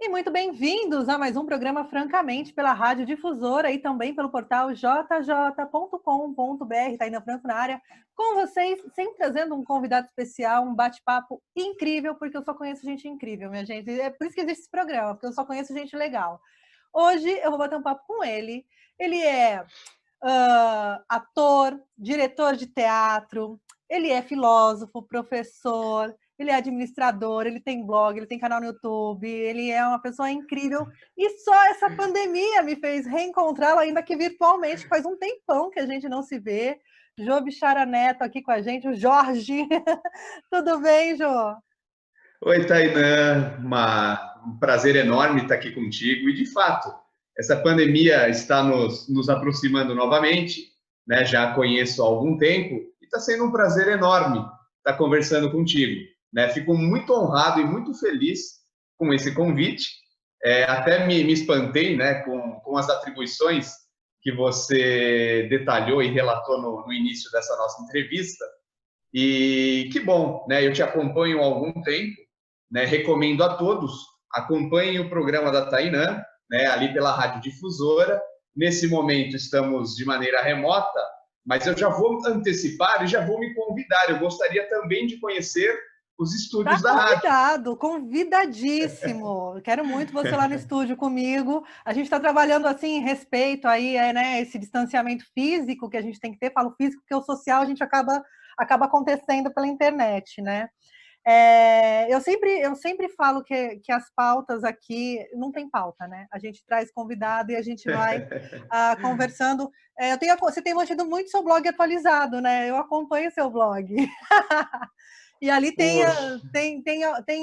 muito bem-vindos a mais um programa Francamente pela Rádio Difusora e também pelo portal jj.com.br, Taina Franco na área, com vocês, sempre trazendo um convidado especial, um bate-papo incrível, porque eu só conheço gente incrível, minha gente. É por isso que existe esse programa, porque eu só conheço gente legal. Hoje eu vou bater um papo com ele. Ele é ator, diretor de teatro, ele é filósofo, professor, ele é administrador, ele tem blog, ele tem canal no YouTube, ele é uma pessoa incrível e só essa pandemia me fez reencontrá-lo, ainda que virtualmente, faz um tempão que a gente não se vê. Jô Bichara Neto aqui com a gente, o Jorge. Tudo bem, Jô? Oi, Tainã, um prazer enorme estar aqui contigo. E, de fato, essa pandemia está nos aproximando novamente, né? Já a conheço há algum tempo e está sendo um prazer enorme estar conversando contigo, né? Fico muito honrado e muito feliz com esse convite. Até me espantei, né, com as atribuições que você detalhou e relatou no início dessa nossa entrevista. E que bom, né? Eu te acompanho há algum tempo, né? Recomendo a todos, acompanhem o programa da Tainã, né? Ali pela Rádio Difusora. Nesse momento estamos de maneira remota, mas eu já vou antecipar e já vou me convidar. Eu gostaria também de conhecer os estúdios da rádio. Convidado, convidadíssimo. Quero muito você lá no estúdio comigo. A gente está trabalhando assim em respeito aí, né, esse distanciamento físico que a gente tem que ter. Falo físico porque o social a gente acaba acontecendo pela internet, né? Eu sempre falo que as pautas aqui não tem pauta, né? A gente traz convidado e a gente vai conversando. Você tem mantido muito seu blog atualizado, né? Eu acompanho seu blog. E ali tem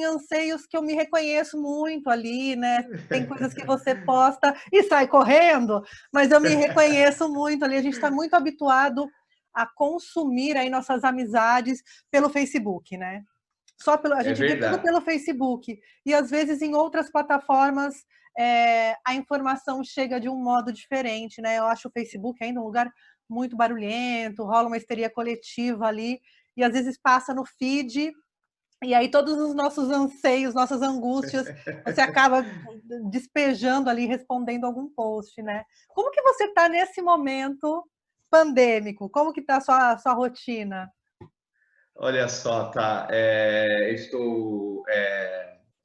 anseios que eu me reconheço muito ali, né? Tem coisas que você posta e sai correndo, mas eu me reconheço muito ali. A gente está muito habituado a consumir aí nossas amizades pelo Facebook, né? A gente vê tudo pelo Facebook. E às vezes em outras plataformas a informação chega de um modo diferente, né? Eu acho o Facebook ainda um lugar muito barulhento, rola uma histeria coletiva ali, e às vezes passa no feed, e aí todos os nossos anseios, nossas angústias, você acaba despejando ali, respondendo algum post, né? Como que você está nesse momento pandêmico? Como que está a sua rotina? Olha só, tá. Estou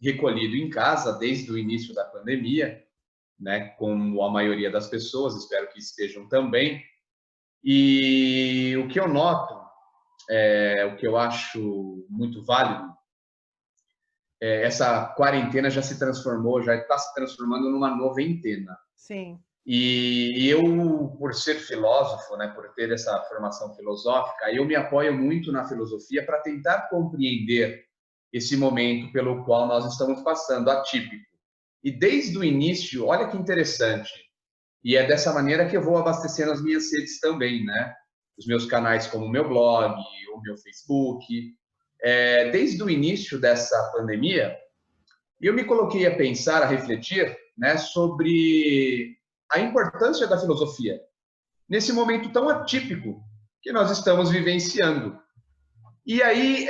recolhido em casa desde o início da pandemia, né? Como a maioria das pessoas, espero que estejam também. E o que eu noto, o que eu acho muito válido, essa quarentena já está se transformando numa noventena. Sim. E eu, por ser filósofo, né, por ter essa formação filosófica, eu me apoio muito na filosofia para tentar compreender esse momento pelo qual nós estamos passando, atípico. E desde o início, olha que interessante, e é dessa maneira que eu vou abastecendo as minhas redes também, né? Os meus canais como o meu blog, o meu Facebook. Desde o início dessa pandemia, eu me coloquei a pensar, a refletir, né, sobre a importância da filosofia nesse momento tão atípico que nós estamos vivenciando. E aí,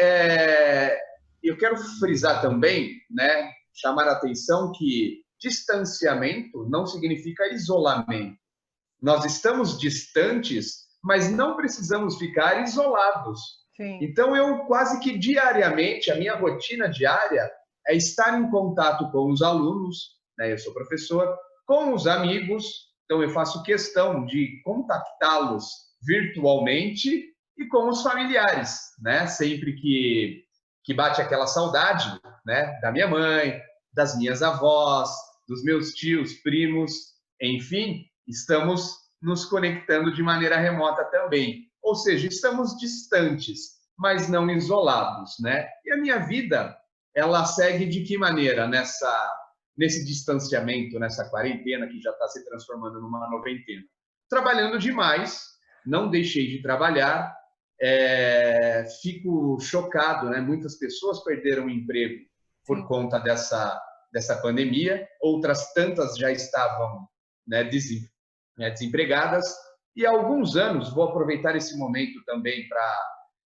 eu quero frisar também, né, chamar a atenção que distanciamento não significa isolamento. Nós estamos distantes, mas não precisamos ficar isolados. Sim. Então, eu quase que diariamente, a minha rotina diária é estar em contato com os alunos, né? Eu sou professor, com os amigos, então eu faço questão de contactá-los virtualmente e com os familiares, né? Sempre que bate aquela saudade, né? Da minha mãe, das minhas avós, dos meus tios, primos, enfim, estamos nos conectando de maneira remota também. Ou seja, estamos distantes, mas não isolados, né? E a minha vida, ela segue de que maneira nesse distanciamento, nessa quarentena que já está se transformando numa noventena? Trabalhando demais, não deixei de trabalhar, fico chocado, né? Muitas pessoas perderam o emprego por conta dessa pandemia, outras tantas já estavam, né, desempregadas, e há alguns anos, vou aproveitar esse momento também para,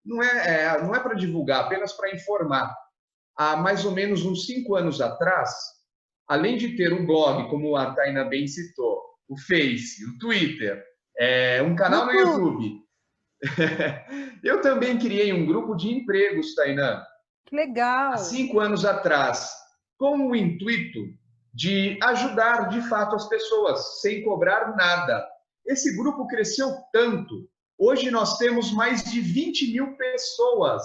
não é para divulgar, apenas para informar. Há mais ou menos uns 5 anos atrás, além de ter um blog, como a Tainá bem citou, o Face, o Twitter, um canal no YouTube, eu também criei um grupo de empregos, Tainá. Que legal! Há 5 anos atrás, com o intuito de ajudar, de fato, as pessoas, sem cobrar nada. Esse grupo cresceu tanto. Hoje nós temos mais de 20 mil pessoas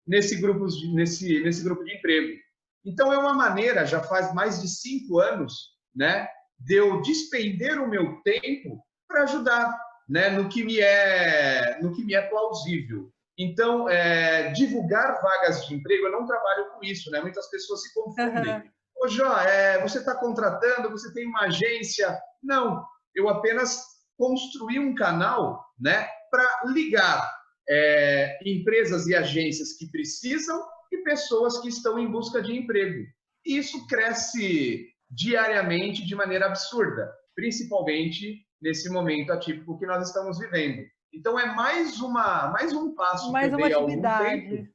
nesse grupo de emprego. Então, é uma maneira, já faz mais de 5 anos, né, de eu despender o meu tempo para ajudar, né, no que me é plausível. Então, divulgar vagas de emprego, eu não trabalho com isso, né? Muitas pessoas se confundem. Ô, Jó, você está contratando, você tem uma agência? Não, eu apenas construí um canal, né, para ligar empresas e agências que precisam e pessoas que estão em busca de emprego. E isso cresce diariamente de maneira absurda, principalmente nesse momento atípico que nós estamos vivendo. Então, é mais um passo que eu dei há algum tempo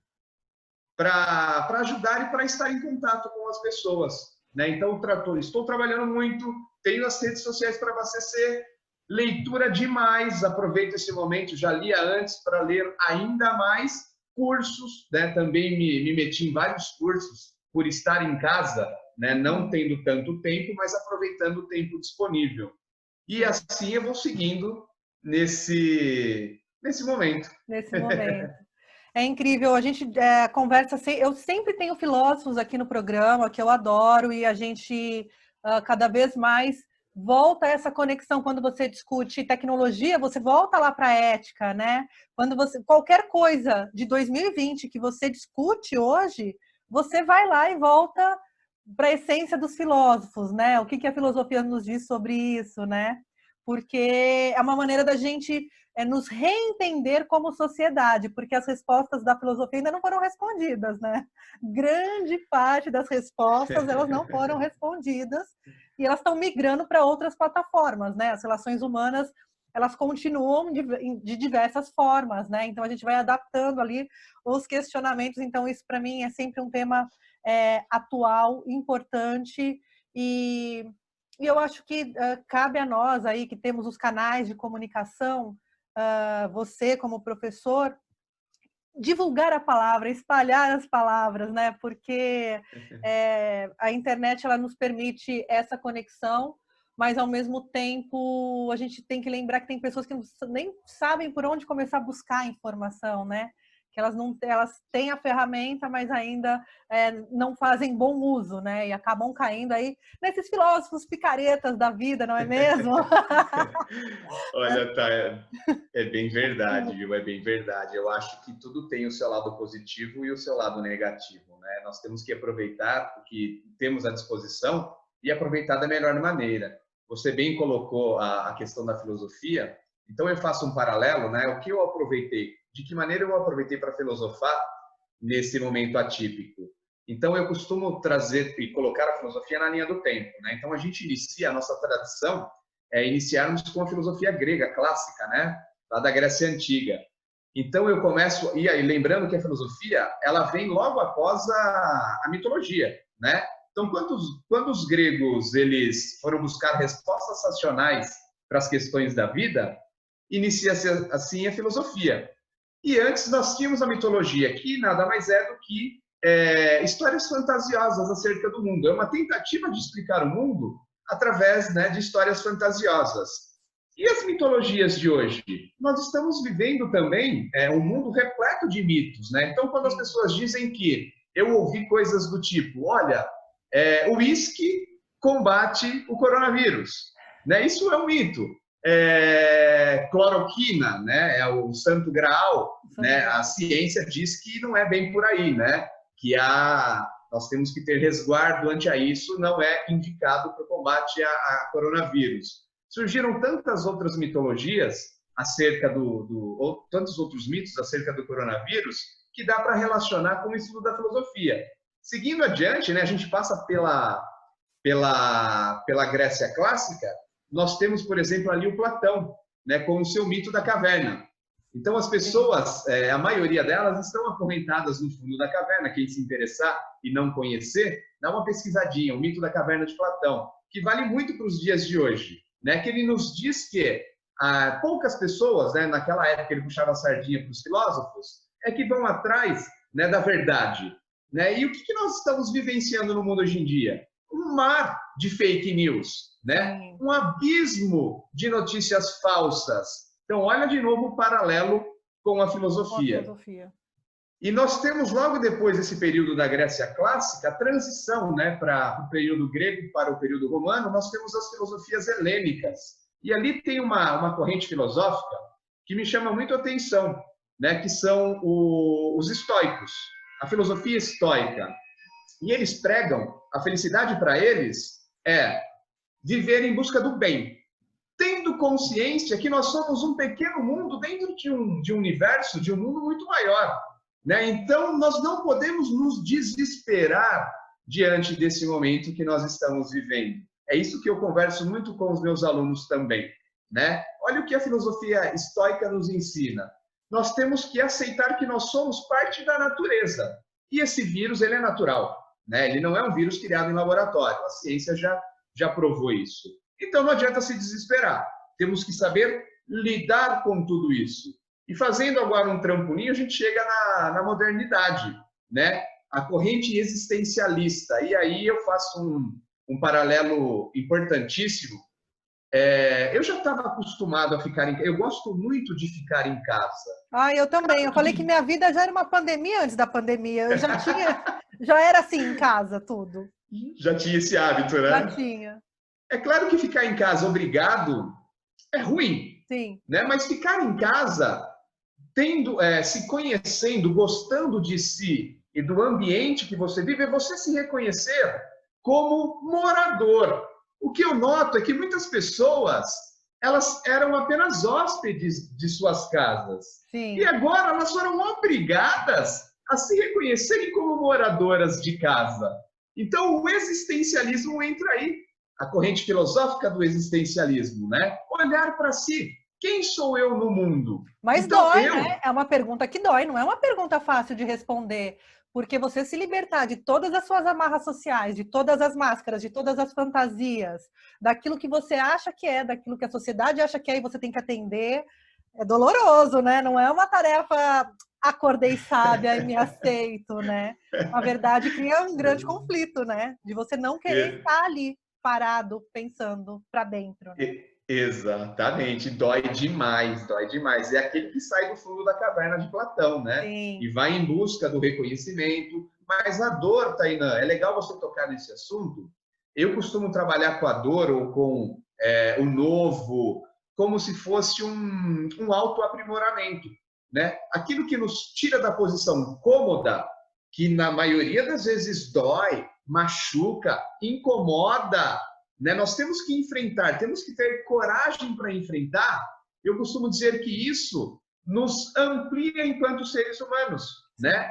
para ajudar e para estar em contato com as pessoas, né? Então, estou trabalhando muito, tenho as redes sociais para abastecer, leitura demais, aproveito esse momento, já lia antes para ler ainda mais, cursos, né? Também me meti em vários cursos por estar em casa, né? Não tendo tanto tempo, mas aproveitando o tempo disponível. E assim eu vou seguindo nesse momento. Nesse momento. É incrível, a gente conversa, eu sempre tenho filósofos aqui no programa, que eu adoro, e a gente cada vez mais volta a essa conexão. Quando você discute tecnologia, você volta lá para a ética, né? Quando qualquer coisa de 2020 que você discute hoje, você vai lá e volta para a essência dos filósofos, né? O que a filosofia nos diz sobre isso, né? Porque é uma maneira da gente nos reentender como sociedade, porque as respostas da filosofia ainda não foram respondidas, né? Grande parte das respostas, elas não foram respondidas e elas estão migrando para outras plataformas, né? As relações humanas, elas continuam de diversas formas, né? Então, a gente vai adaptando ali os questionamentos. Então, isso, para mim, é sempre um tema atual, importante e eu acho que cabe a nós aí, que temos os canais de comunicação, você como professor, divulgar a palavra, espalhar as palavras, né? Porque a internet ela nos permite essa conexão, mas ao mesmo tempo a gente tem que lembrar que tem pessoas que nem sabem por onde começar a buscar a informação, né? Que elas têm a ferramenta, mas ainda não fazem bom uso, né? E acabam caindo aí nesses filósofos picaretas da vida, não é mesmo? Olha, tá, é bem verdade, viu? É bem verdade. Eu acho que tudo tem o seu lado positivo e o seu lado negativo, né? Nós temos que aproveitar o que temos à disposição e aproveitar da melhor maneira. Você bem colocou a questão da filosofia, então eu faço um paralelo, né? O que eu aproveitei? De que maneira eu aproveitei para filosofar nesse momento atípico? Então, eu costumo trazer e colocar a filosofia na linha do tempo, né? Então, a gente inicia a nossa tradição, iniciarmos com a filosofia grega clássica, né? Lá da Grécia Antiga. Então, eu começo... E aí, lembrando que a filosofia, ela vem logo após a mitologia, né? Então, quando os gregos eles foram buscar respostas racionais para as questões da vida, inicia-se assim a filosofia. E antes nós tínhamos a mitologia, que nada mais é do que histórias fantasiosas acerca do mundo. É uma tentativa de explicar o mundo através, né, de histórias fantasiosas. E as mitologias de hoje? Nós estamos vivendo também um mundo repleto de mitos, né? Então, quando as pessoas dizem que eu ouvi coisas do tipo, olha, o uísque combate o coronavírus, né? Isso é um mito. Cloroquina, né? É o santo graal, né? A ciência diz que não é bem por aí, né? Que nós temos que ter resguardo ante a isso, não é indicado para o combate a coronavírus. Surgiram tantas outras mitologias acerca tantos outros mitos acerca do coronavírus que dá para relacionar com o estudo da filosofia. Seguindo adiante, né? A gente passa pela Grécia clássica. Nós temos, por exemplo, ali o Platão, né, com o seu mito da caverna. Então, as pessoas, a maioria delas, estão acorrentadas no fundo da caverna. Quem se interessar e não conhecer, dá uma pesquisadinha, o mito da caverna de Platão, que vale muito para os dias de hoje, né? Que ele nos diz que poucas pessoas, né, naquela época ele puxava a sardinha para os filósofos, é que vão atrás, né, da verdade. Né? E o que nós estamos vivenciando no mundo hoje em dia? Um mar de fake news, né? Um abismo de notícias falsas. Então, olha de novo o paralelo com a filosofia. E nós temos, logo depois desse período da Grécia clássica, a transição, né, para o período grego para o período romano, nós temos as filosofias helênicas. E ali tem uma corrente filosófica que me chama muito a atenção, né, que são os estoicos, a filosofia estoica. E eles pregam, a felicidade para eles é viver em busca do bem, tendo consciência que nós somos um pequeno mundo dentro de um universo, de um mundo muito maior. Né? Então, nós não podemos nos desesperar diante desse momento que nós estamos vivendo. É isso que eu converso muito com os meus alunos também. Né? Olha o que a filosofia estoica nos ensina. Nós temos que aceitar que nós somos parte da natureza. E esse vírus, ele é natural. Né? Ele não é um vírus criado em laboratório. A ciência já provou isso. Então, não adianta se desesperar. Temos que saber lidar com tudo isso. E fazendo agora um trampolim, a gente chega na modernidade, né? A corrente existencialista. E aí eu faço um paralelo importantíssimo. Eu já estava acostumado a ficar em casa. Eu gosto muito de ficar em casa. Eu também. Eu falei que minha vida já era uma pandemia antes da pandemia. Eu já era assim em casa, tudo. Já tinha esse hábito, né? Já tinha. É claro que ficar em casa obrigado é ruim. Sim. Né? Mas ficar em casa, se conhecendo, gostando de si e do ambiente que você vive, é você se reconhecer como morador. O que eu noto é que muitas pessoas, elas eram apenas hóspedes de suas casas. Sim. E agora elas foram obrigadas a se reconhecerem como moradoras de casa. Então o existencialismo entra aí. A corrente filosófica do existencialismo, né? Olhar para si. Quem sou eu no mundo? Mas então, dói, né? É uma pergunta que dói, não é uma pergunta fácil de responder. Porque você se libertar de todas as suas amarras sociais, de todas as máscaras, de todas as fantasias, daquilo que você acha que é, daquilo que a sociedade acha que é e você tem que atender, é doloroso, né? Não é uma tarefa acordei sábia e me aceito, né? Na verdade, cria um grande conflito, né? De você não querer estar ali, parado, pensando para dentro. Né? Exatamente, dói demais, dói demais. É aquele que sai do fundo da caverna de Platão, né? Sim. E vai em busca do reconhecimento. Mas a dor, Tainã, é legal você tocar nesse assunto. Eu costumo trabalhar com a dor ou com o novo, como se fosse um autoaprimoramento, né? Aquilo que nos tira da posição cômoda, que na maioria das vezes dói, machuca, incomoda, né? Nós temos que enfrentar, temos que ter coragem para enfrentar. Eu costumo dizer que isso nos amplia enquanto seres humanos, né?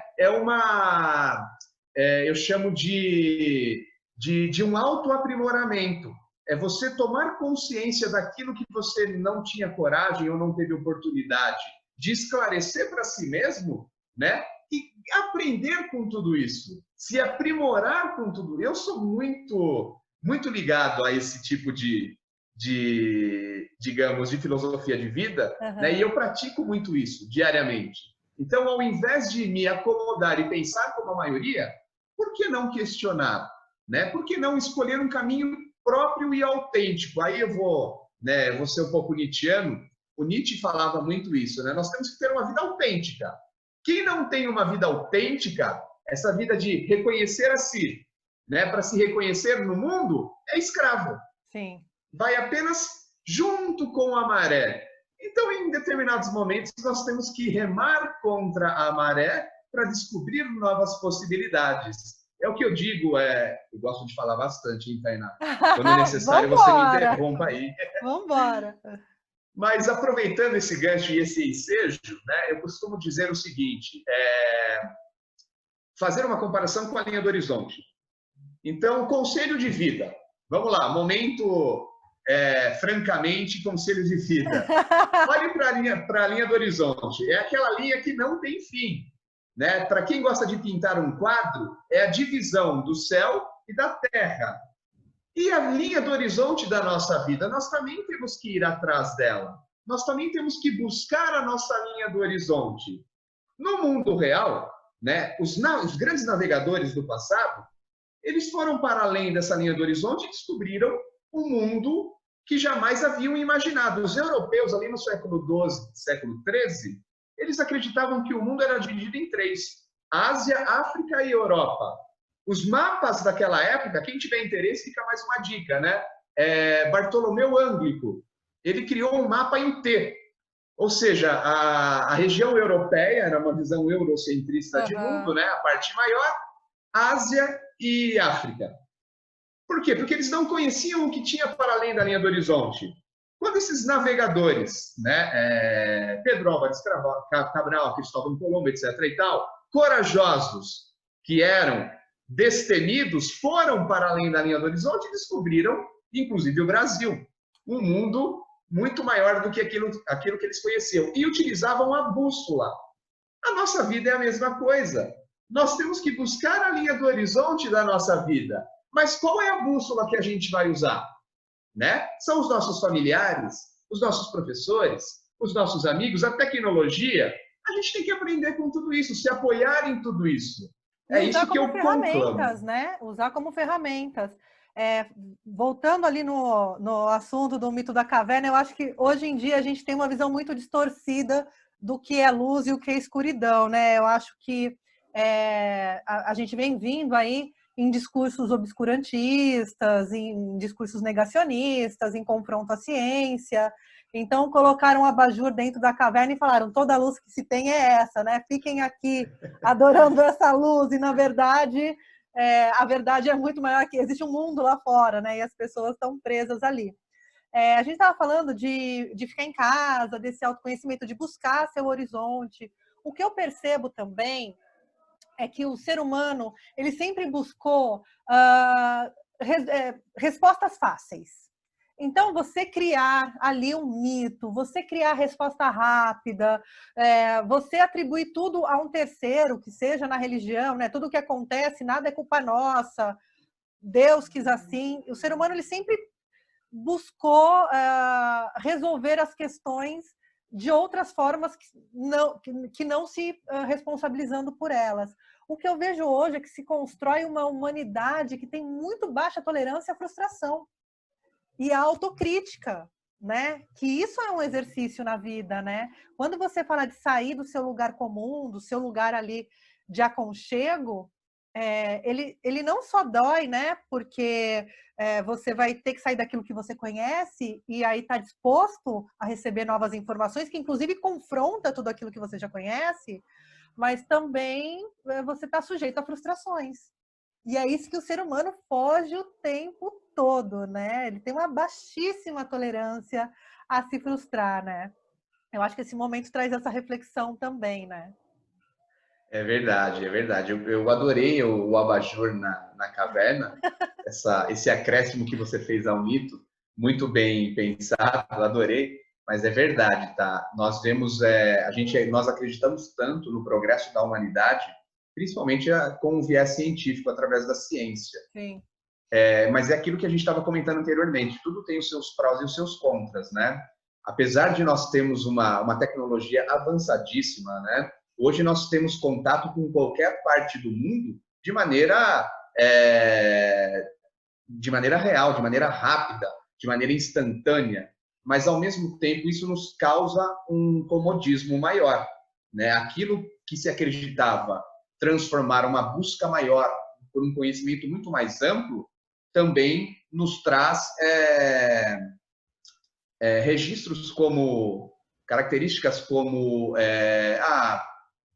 Eu chamo de um autoaprimoramento. É você tomar consciência daquilo que você não tinha coragem ou não teve oportunidade de esclarecer para si mesmo, né? E aprender com tudo isso, se aprimorar com tudo. Eu sou muito ligado a esse tipo digamos, de filosofia de vida, né? E eu pratico muito isso diariamente. Então, ao invés de me acomodar e pensar como a maioria, por que não questionar? Né? Por que não escolher um caminho próprio e autêntico? Aí eu vou ser um pouco nietzschiano. O Nietzsche falava muito isso, né? Nós temos que ter uma vida autêntica. Quem não tem uma vida autêntica, essa vida de reconhecer a si, né, para se reconhecer no mundo, é escravo. Sim. Vai apenas junto com a maré. Então, em determinados momentos, nós temos que remar contra a maré para descobrir novas possibilidades. É o que eu digo, eu gosto de falar bastante, hein, Tainá? Quando necessário, você me interrompa aí. Vamos embora. Mas aproveitando esse gancho e esse ensejo, né, eu costumo dizer o seguinte, fazer uma comparação com a linha do horizonte. Então, conselho de vida. Vamos lá, momento francamente, conselhos de vida. Olhe para a linha do horizonte. É aquela linha que não tem fim. Né? Para quem gosta de pintar um quadro, é a divisão do céu e da terra. E a linha do horizonte da nossa vida, nós também temos que ir atrás dela. Nós também temos que buscar a nossa linha do horizonte. No mundo real, né, os grandes navegadores do passado, eles foram para além dessa linha do horizonte e descobriram um mundo que jamais haviam imaginado. Os europeus, ali no século XII, século XIII, eles acreditavam que o mundo era dividido em três: Ásia, África e Europa. Os mapas daquela época, quem tiver interesse, fica mais uma dica, né? Bartolomeu Ânglico, ele criou um mapa em T. Ou seja, a região europeia era uma visão eurocentrista de mundo, né? A parte maior, Ásia e África. Por quê? Porque eles não conheciam o que tinha para além da linha do horizonte. Quando esses navegadores, né, Pedro Álvares Cabral, Cristóvão Colombo, etc. e tal, corajosos, que eram destemidos, foram para além da linha do horizonte e descobriram, inclusive, o Brasil, um mundo muito maior do que aquilo que eles conheciam, e utilizavam a bússola. A nossa vida é a mesma coisa. Nós temos que buscar a linha do horizonte da nossa vida. Mas qual é a bússola que a gente vai usar? Né? São os nossos familiares, os nossos professores, os nossos amigos, a tecnologia. A gente tem que aprender com tudo isso, se apoiar em tudo isso. É isso que eu conclamo. Né? Usar como ferramentas. Voltando ali no assunto do mito da caverna, eu acho que hoje em dia a gente tem uma visão muito distorcida do que é luz e o que é escuridão, né? Eu acho que a gente vem vindo aí em discursos obscurantistas, em discursos negacionistas, em confronto à ciência. Então, colocaram um abajur dentro da caverna e falaram: toda a luz que se tem é essa, né? Fiquem aqui adorando essa luz. E, na verdade, a verdade é muito maior, que existe um mundo lá fora, né? E as pessoas estão presas ali. A gente estava falando de ficar em casa, desse autoconhecimento, de buscar seu horizonte. O que eu percebo também é que o ser humano, ele sempre buscou respostas fáceis. Então, você criar ali um mito, você criar resposta rápida, você atribuir tudo a um terceiro, que seja na religião, né? Tudo que acontece, nada é culpa nossa, Deus quis assim. O ser humano, ele sempre buscou resolver as questões de outras formas que não se responsabilizando por elas. O que eu vejo hoje é que se constrói uma humanidade que tem muito baixa tolerância à frustração e à autocrítica, né? Que isso é um exercício na vida, né? Quando você fala de sair do seu lugar comum, do seu lugar ali de aconchego, ele não só dói, né? Porque você vai ter que sair daquilo que você conhece e aí está disposto a receber novas informações, que inclusive confronta tudo aquilo que você já conhece, mas também você está sujeito a frustrações. E é isso que o ser humano foge o tempo todo, né? Ele tem uma baixíssima tolerância a se frustrar, né? Eu acho que esse momento traz essa reflexão também, né? É verdade, é verdade. Eu adorei o abajur na caverna, esse acréscimo que você fez ao mito, muito bem pensado, adorei, mas é verdade, tá? Nós vemos, nós acreditamos tanto no progresso da humanidade, principalmente com o viés científico, através da ciência. Sim. Mas é aquilo que a gente estava comentando anteriormente, tudo tem os seus prós e os seus contras, né? Apesar de nós termos uma tecnologia avançadíssima, né? Hoje nós temos contato com qualquer parte do mundo de maneira real, de maneira rápida, de maneira instantânea, mas ao mesmo tempo isso nos causa um comodismo maior, né? Aquilo que se acreditava transformar uma busca maior por um conhecimento muito mais amplo também nos traz registros como características como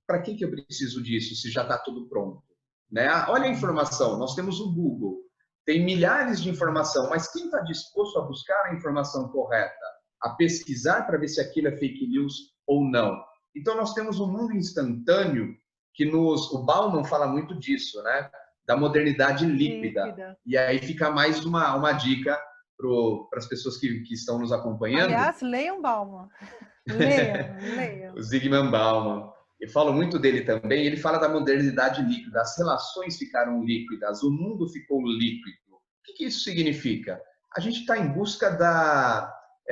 para que eu preciso disso se já está tudo pronto? Né? Olha a informação, nós temos o Google, tem milhares de informação, mas quem está disposto a buscar a informação correta, a pesquisar para ver se aquilo é fake news ou não? Então nós temos um mundo instantâneo que o Bauman fala muito disso, né? Da modernidade líquida. E aí fica mais uma dica para as pessoas que estão nos acompanhando. Aliás, leiam Bauman. Leiam, leiam. O Zygmunt Bauman. Eu falo muito dele também. Ele fala da modernidade líquida. As relações ficaram líquidas, o mundo ficou líquido. O que isso significa? A gente está em busca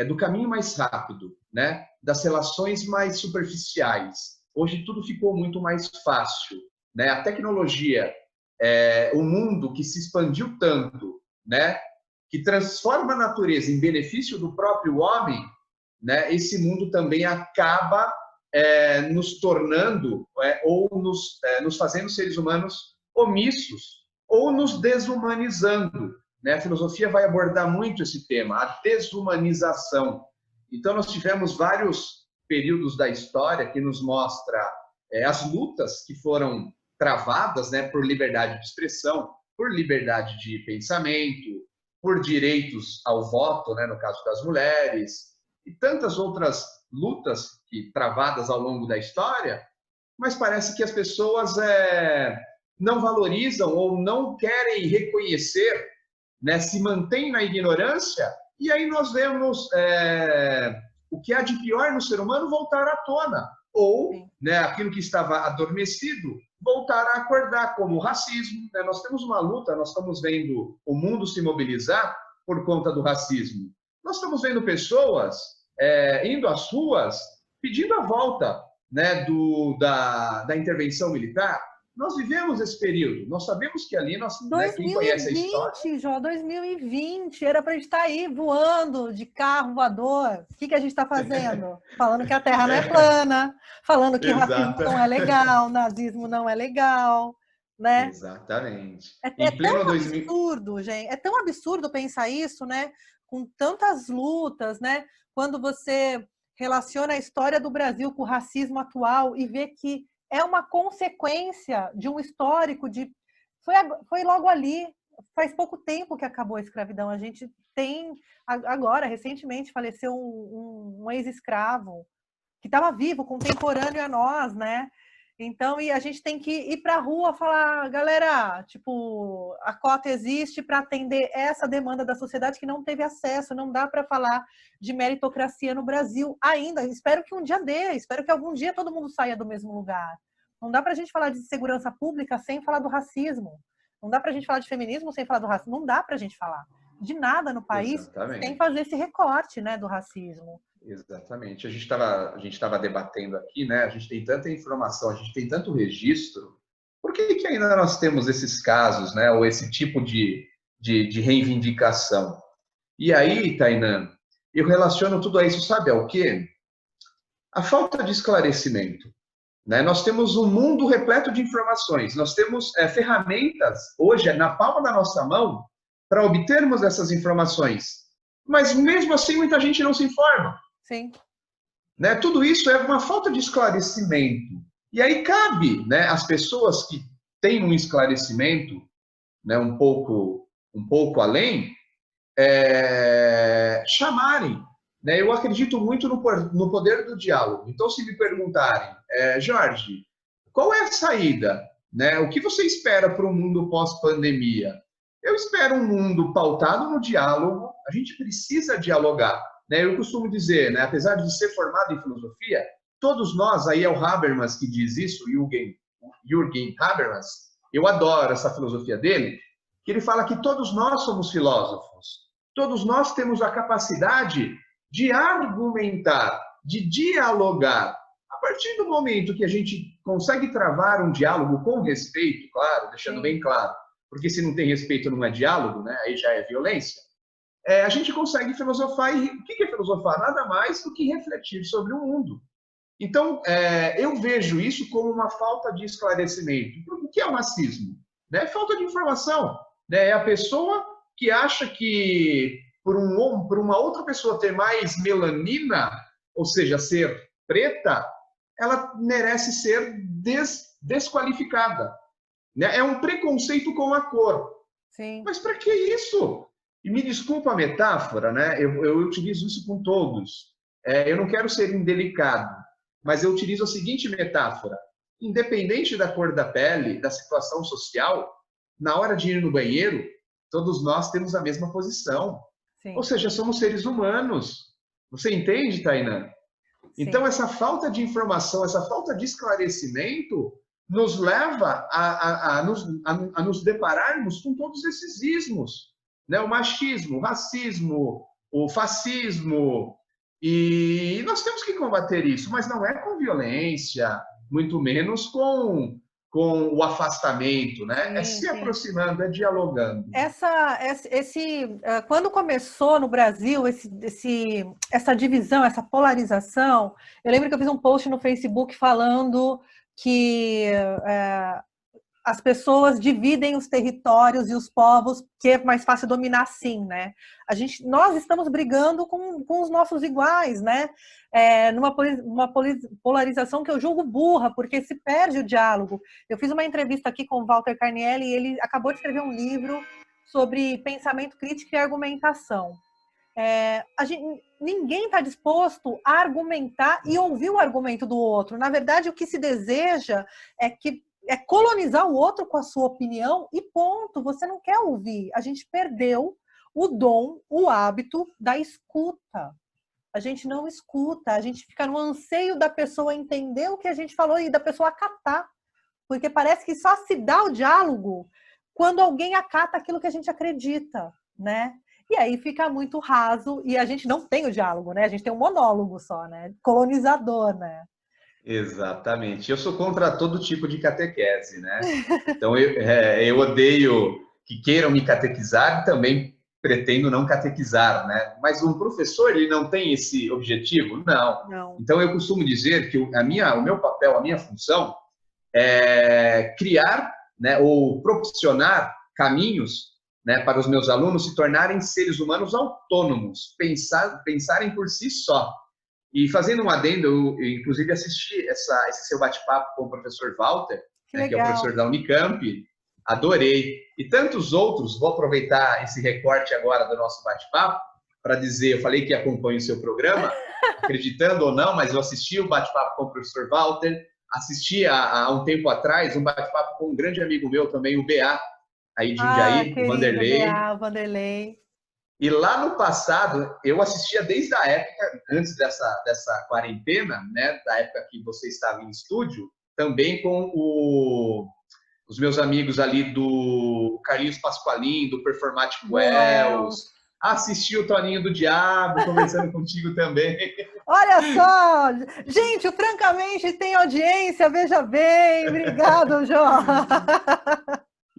do caminho mais rápido, né? Das relações mais superficiais. Hoje tudo ficou muito mais fácil, né? A tecnologia, o mundo que se expandiu tanto, né? Que transforma a natureza em benefício do próprio homem, né? Esse mundo também acaba nos tornando ou nos fazendo seres humanos omissos ou nos desumanizando, né? A filosofia vai abordar muito esse tema, a desumanização. Então, nós tivemos vários períodos da história que nos mostra as lutas que foram travadas, né, por liberdade de expressão, por liberdade de pensamento, por direitos ao voto, né, no caso das mulheres, e tantas outras lutas travadas ao longo da história, mas parece que as pessoas não valorizam ou não querem reconhecer, né, se mantêm na ignorância, e aí nós vemos o que há de pior no ser humano voltar à tona, ou, né, aquilo que estava adormecido voltar a acordar, como o racismo, né? Nós temos uma luta, nós estamos vendo o mundo se mobilizar por conta do racismo. Nós estamos vendo pessoas indo às ruas pedindo a volta, né, da intervenção militar. Nós vivemos esse período, nós sabemos que ali, quem conhece a história... 2020, era para a gente estar aí voando de carro voador. O que a gente está fazendo? Falando que a Terra não é plana, falando que racismo não é legal, nazismo não é legal, né? Exatamente. É tão absurdo, gente, é tão absurdo pensar isso, né? Com tantas lutas, né? Quando você relaciona a história do Brasil com o racismo atual e vê que é uma consequência de um histórico foi logo ali, faz pouco tempo que acabou a escravidão. A gente tem, agora, recentemente, faleceu um ex-escravo que estava vivo, contemporâneo a nós, né? Então, e a gente tem que ir para a rua falar, galera, tipo, a cota existe para atender essa demanda da sociedade que não teve acesso, não dá para falar de meritocracia no Brasil ainda. Espero que um dia dê, espero que algum dia todo mundo saia do mesmo lugar. Não dá para a gente falar de segurança pública sem falar do racismo. Não dá para a gente falar de feminismo sem falar do racismo. Não dá para a gente falar de nada no país sem fazer esse recorte, né, do racismo. Exatamente. A gente estava debatendo aqui, né? A gente tem tanta informação, a gente tem tanto registro. Por que ainda nós temos esses casos, né? Ou esse tipo de reivindicação? E aí, Tainã, eu relaciono tudo a isso, sabe ao quê? A falta de esclarecimento, né? Nós temos um mundo repleto de informações, nós temos ferramentas hoje na palma da nossa mão para obtermos essas informações. Mas mesmo assim, muita gente não se informa. Sim. Né? Tudo isso é uma falta de esclarecimento. E aí cabe, né, as pessoas que têm um esclarecimento, né, um pouco além, chamarem. Né? Eu acredito muito no poder do diálogo. Então, se me perguntarem, Jorge, qual é a saída? Né? O que você espera para o mundo pós-pandemia? Eu espero um mundo pautado no diálogo. A gente precisa dialogar. Eu costumo dizer, né, apesar de ser formado em filosofia, todos nós, aí é o Habermas que diz isso, Jürgen Habermas, eu adoro essa filosofia dele, que ele fala que todos nós somos filósofos, todos nós temos a capacidade de argumentar, de dialogar. A partir do momento que a gente consegue travar um diálogo com respeito, claro, deixando bem claro, porque se não tem respeito não é diálogo, né, aí já é violência, a gente consegue filosofar. E o que é filosofar? Nada mais do que refletir sobre o mundo. Então, eu vejo isso como uma falta de esclarecimento. O que é o racismo? Né? Falta de informação. Né? É a pessoa que acha que por uma outra pessoa ter mais melanina, ou seja, ser preta, ela merece ser desqualificada. Né? É um preconceito com a cor. Sim. Mas para que isso? E me desculpa a metáfora, né? Eu utilizo isso com todos. Eu não quero ser indelicado, mas eu utilizo a seguinte metáfora. Independente da cor da pele, da situação social, na hora de ir no banheiro, todos nós temos a mesma posição. Ou sim, seja, somos seres humanos. Você entende, Tainã? Então, sim. essa falta de informação, essa falta de esclarecimento nos leva a nos depararmos com todos esses ismos, né? O machismo, o racismo, o fascismo. E nós temos que combater isso, mas não é com violência, muito menos com o afastamento, né? É Sim, se sim. aproximando, é dialogando. Quando começou no Brasil essa divisão, essa polarização, eu lembro que eu fiz um post no Facebook falando que as pessoas dividem os territórios e os povos, que é mais fácil dominar assim, né? Nós estamos brigando com os nossos iguais, né? Numa polarização que eu julgo burra, porque se perde o diálogo. Eu fiz uma entrevista aqui com o Walter Carnielli e ele acabou de escrever um livro sobre pensamento crítico e argumentação. Ninguém está disposto a argumentar e ouvir o argumento do outro. Na verdade, o que se deseja é colonizar o outro com a sua opinião e ponto. Você não quer ouvir. A gente perdeu o dom, o hábito da escuta. A gente não escuta, a gente fica no anseio da pessoa entender o que a gente falou e da pessoa acatar. Porque parece que só se dá o diálogo quando alguém acata aquilo que a gente acredita, né? E aí fica muito raso e a gente não tem o diálogo, né? A gente tem um monólogo só, né? Colonizador, né? Exatamente. Eu sou contra todo tipo de catequese, né? Então, eu odeio que queiram me catequizar e também pretendo não catequizar, né? Mas um professor, ele não tem esse objetivo? Não. Não. Então, eu costumo dizer que o meu papel, a minha função é criar, né, ou proporcionar caminhos, né, para os meus alunos se tornarem seres humanos autônomos, pensarem por si só. E fazendo um adendo, eu inclusive assisti esse seu bate-papo com o professor Walter, Que né, que é o professor legal. da Unicamp, adorei. E tantos outros, vou aproveitar esse recorte agora do nosso bate-papo para dizer, eu falei que acompanho o seu programa, acreditando ou não, mas eu assisti o bate-papo com o professor Walter, assisti há um tempo atrás um bate-papo com um grande amigo meu também, o BA, aí de Ah, Jundiaí, o querido Vanderlei. BA, Vanderlei. E lá no passado, eu assistia desde a época, antes dessa quarentena, né, da época que você estava em estúdio, também com os meus amigos ali do Carlinhos Pasqualin, do Performatic Well. Wells, assisti o Toninho do Diabo, conversando contigo também. Olha só! Gente, francamente tem audiência, veja bem. Obrigado, João.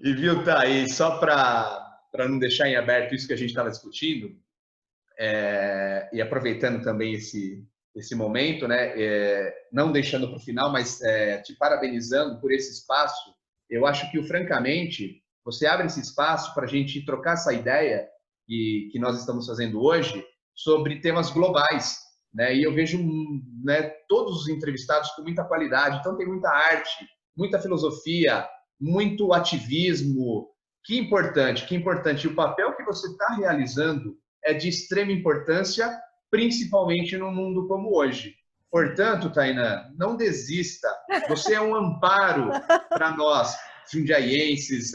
E viu, tá aí, só para não deixar em aberto isso que a gente estava discutindo, e aproveitando também esse momento, né, não deixando para o final, mas te parabenizando por esse espaço. Eu acho que, francamente, você abre esse espaço para a gente trocar essa ideia que nós estamos fazendo hoje sobre temas globais, né? E eu vejo, né, todos os entrevistados com muita qualidade, então tem muita arte, muita filosofia, muito ativismo. Que importante, que importante. E o papel que você está realizando é de extrema importância, principalmente num mundo como hoje. Portanto, Tainã, não desista. Você é um amparo para nós, jundiaienses,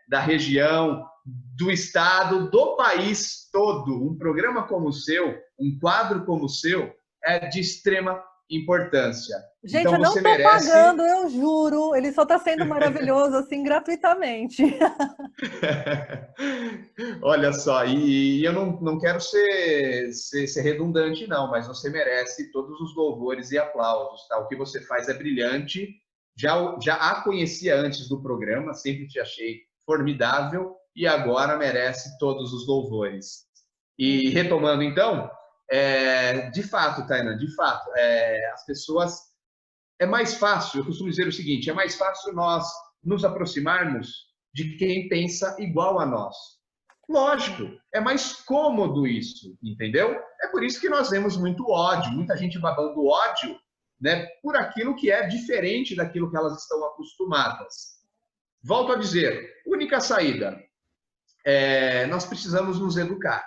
da região, do estado, do país todo. Um programa como o seu, um quadro como o seu, é de extrema importância. Gente, Então, eu não você estou merece. pagando, eu juro. Ele só está sendo maravilhoso, assim, gratuitamente. Olha só, e eu não quero ser redundante, não, mas você merece todos os louvores e aplausos, tá? O que você faz é brilhante. Já a conhecia antes do programa, sempre te achei formidável e agora merece todos os louvores. E retomando, então, de fato, Tainá, de fato, as pessoas. É mais fácil, eu costumo dizer o seguinte: é mais fácil nós nos aproximarmos de quem pensa igual a nós. Lógico, é mais cômodo isso, entendeu? É por isso que nós vemos muito ódio, muita gente babando ódio, né, por aquilo que é diferente daquilo que elas estão acostumadas. Volto a dizer, única saída, nós precisamos nos educar,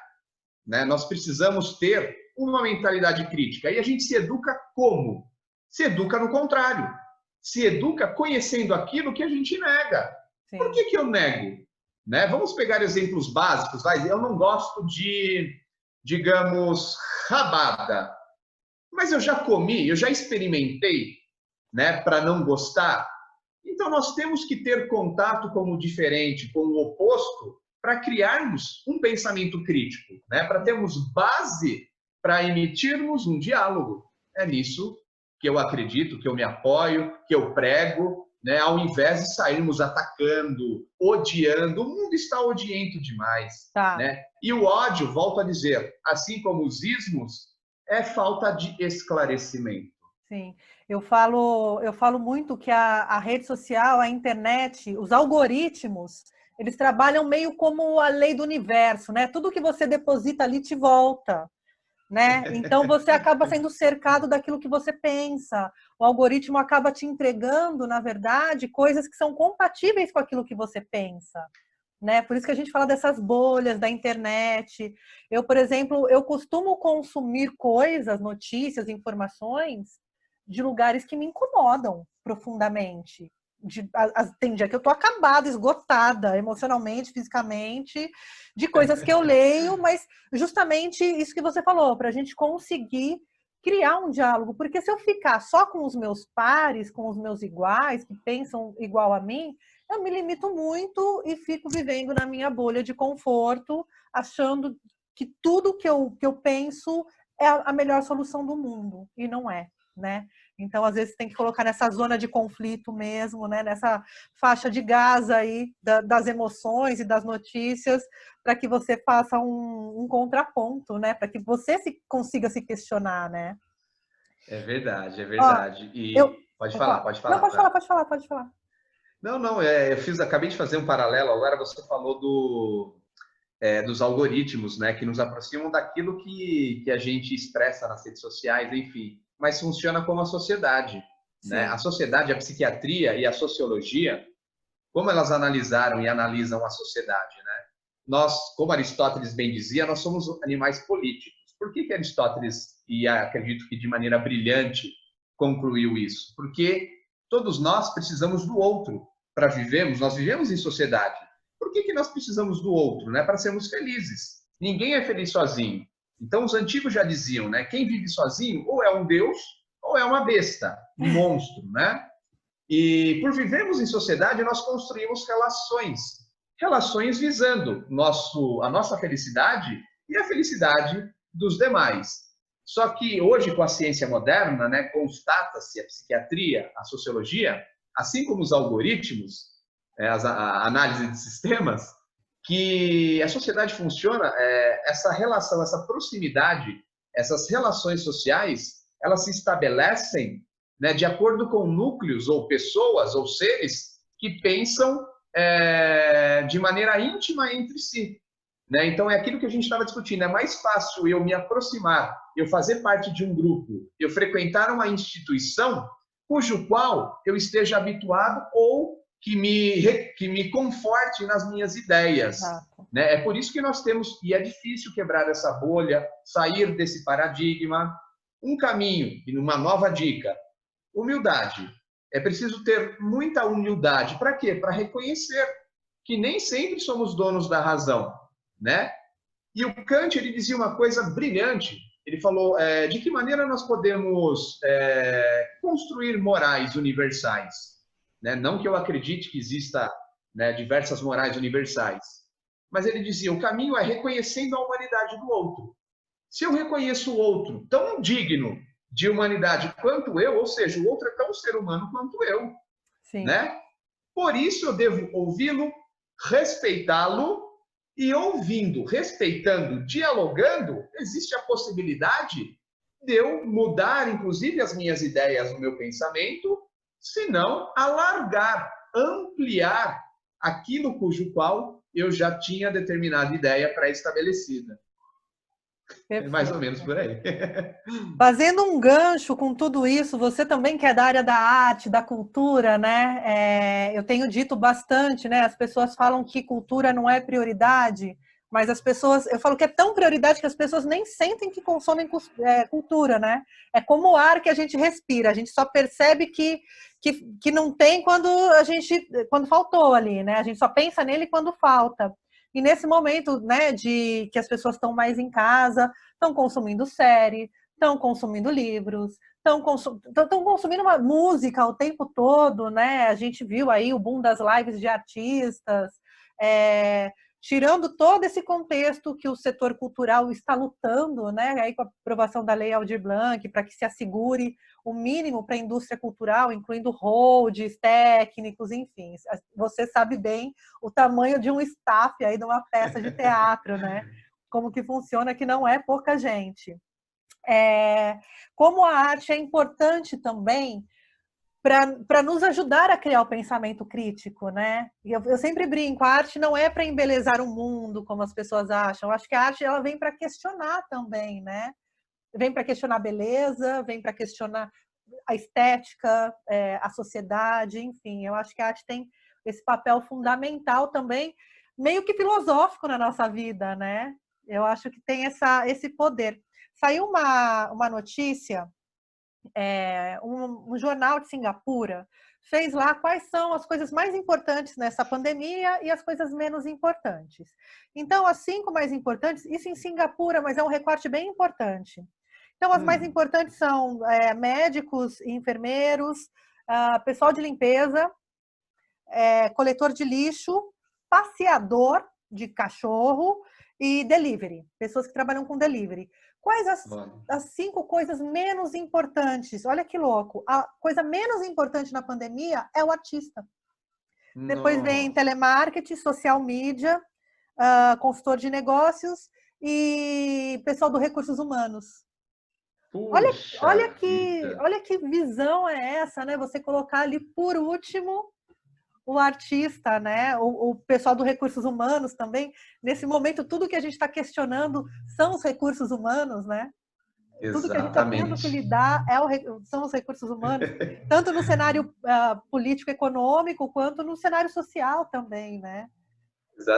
né? Nós precisamos ter uma mentalidade crítica. E a gente se educa como? Se educa no contrário. Se educa conhecendo aquilo que a gente nega. Por Sim. que eu nego? né? Vamos pegar exemplos básicos, vai. Eu não gosto de, digamos, rabada, mas eu já comi, eu já experimentei, né, para não gostar. Então nós temos que ter contato com o diferente, com o oposto, para criarmos um pensamento crítico, né? Para termos base para emitirmos um diálogo. É nisso que eu acredito, que eu me apoio, que eu prego, né? Ao invés de sairmos atacando, odiando. O mundo está odiento demais, Tá. né? E o ódio, volto a dizer, assim como os ismos, é falta de esclarecimento. Sim, eu falo muito que a rede social, a internet, os algoritmos, eles trabalham meio como a lei do universo, né? Tudo que você deposita ali te volta, né? Então você acaba sendo cercado daquilo que você pensa. O algoritmo acaba te entregando, na verdade, coisas que são compatíveis com aquilo que você pensa, né? Por isso que a gente fala dessas bolhas da internet. Eu, por exemplo, eu costumo consumir coisas, notícias, informações de lugares que me incomodam profundamente. Tem dia que eu tô acabada, esgotada, emocionalmente, fisicamente, de coisas que eu leio, mas justamente isso que você falou, para a gente conseguir criar um diálogo, porque se eu ficar só com os meus pares, com os meus iguais, que pensam igual a mim, eu me limito muito e fico vivendo na minha bolha de conforto, achando que tudo que eu penso é a melhor solução do mundo, e não é, né? Então, às vezes, tem que colocar nessa zona de conflito mesmo, né? Nessa faixa de Gaza aí das emoções e das notícias, para que você faça um contraponto, né? Para que você consiga se questionar, né? É verdade, é Ó, verdade. eu... E pode Pode falar, falar. pode Não, falar. pode falar, pode falar, pode falar. Não, não, acabei de fazer um paralelo. Agora você falou dos algoritmos, né, que nos aproximam daquilo que a gente expressa nas redes sociais, enfim. Mas funciona como a sociedade, né? A Sim. sociedade, a psiquiatria e a sociologia, como elas analisaram e analisam a sociedade, né? Nós, como Aristóteles bem dizia, nós somos animais políticos. Por que Aristóteles, e acredito que de maneira brilhante, concluiu isso? Porque todos nós precisamos do outro para vivermos, nós vivemos em sociedade. Por que nós precisamos do outro? Né? Para sermos felizes. Ninguém é feliz sozinho. Então, os antigos já diziam, né? Quem vive sozinho ou é um deus ou é uma besta, um monstro, né? E por vivermos em sociedade, nós construímos relações visando a nossa felicidade e a felicidade dos demais. Só que hoje, com a ciência moderna, né, constata-se a psiquiatria, a sociologia, assim como os algoritmos, a análise de sistemas, que a sociedade funciona, essa relação, essa proximidade, essas relações sociais, elas se estabelecem, né, de acordo com núcleos ou pessoas ou seres que pensam de maneira íntima entre si. Né? Então, é aquilo que a gente estava discutindo. É mais fácil eu me aproximar, eu fazer parte de um grupo, eu frequentar uma instituição cujo qual eu esteja habituado ou que me conforte nas minhas ideias. Né? É por isso que nós temos, e é difícil quebrar essa bolha, sair desse paradigma. Um caminho, e uma nova dica, humildade. É preciso ter muita humildade. Para quê? Para reconhecer que nem sempre somos donos da razão, né? E o Kant, ele dizia uma coisa brilhante. Ele falou, de que maneira nós podemos construir morais universais? Né? Não que eu acredite que exista, né, diversas morais universais, mas ele dizia, o caminho é reconhecendo a humanidade do outro. Se eu reconheço o outro tão digno de humanidade quanto eu, ou seja, o outro é tão ser humano quanto eu, Sim. Né? Por isso eu devo ouvi-lo, respeitá-lo, e ouvindo, respeitando, dialogando, existe a possibilidade de eu mudar, inclusive, as minhas ideias, o meu pensamento, se não alargar, ampliar aquilo cujo qual eu já tinha determinada ideia pré-estabelecida. É mais ou menos por aí. Fazendo um gancho com tudo isso, você também que é da área da arte, da cultura, né? Eu tenho dito bastante, né? As pessoas falam que cultura não é prioridade. Mas as pessoas, eu falo que é tão prioridade que as pessoas nem sentem que consomem cultura, né? É como o ar que a gente respira, a gente só percebe que não tem quando faltou ali, né? A gente só pensa nele quando falta. E nesse momento, né, de que as pessoas estão mais em casa, estão consumindo série, estão consumindo livros, estão consumindo uma música o tempo todo, né? A gente viu aí o boom das lives de artistas, tirando todo esse contexto que o setor cultural está lutando, né, aí com a aprovação da Lei Aldir Blanc, para que se assegure o mínimo para a indústria cultural, incluindo holds, técnicos, enfim. Você sabe bem o tamanho de um staff aí de uma peça de teatro, né? Como que funciona, que não é pouca gente. Como a arte é importante também para nos ajudar a criar o pensamento crítico, né? Eu sempre brinco, a arte não é para embelezar o mundo, como as pessoas acham. Eu acho que a arte ela vem para questionar também, né? Vem para questionar a beleza, vem para questionar a estética, a sociedade, enfim. Eu acho que a arte tem esse papel fundamental também, meio que filosófico na nossa vida, né? Eu acho que tem esse poder. Saiu uma notícia, um jornal de Singapura fez lá quais são as coisas mais importantes nessa pandemia e as coisas menos importantes. Então, as 5 mais importantes, isso em Singapura, mas é um recorte bem importante. Então, as mais importantes são médicos e enfermeiros, pessoal de limpeza, coletor de lixo, passeador de cachorro e delivery, pessoas que trabalham com delivery. Quais as 5 coisas menos importantes? Olha que louco. A coisa menos importante na pandemia é o artista. Depois vem telemarketing, social media, consultor de negócios e pessoal do recursos humanos. Olha que visão é essa, né? Você colocar ali por último o artista, né? O pessoal do recursos humanos também. Nesse momento, tudo que a gente está questionando são os recursos humanos, né? Exatamente. Tudo que a gente está tendo que lidar são os recursos humanos, tanto no cenário político-econômico, quanto no cenário social também, né?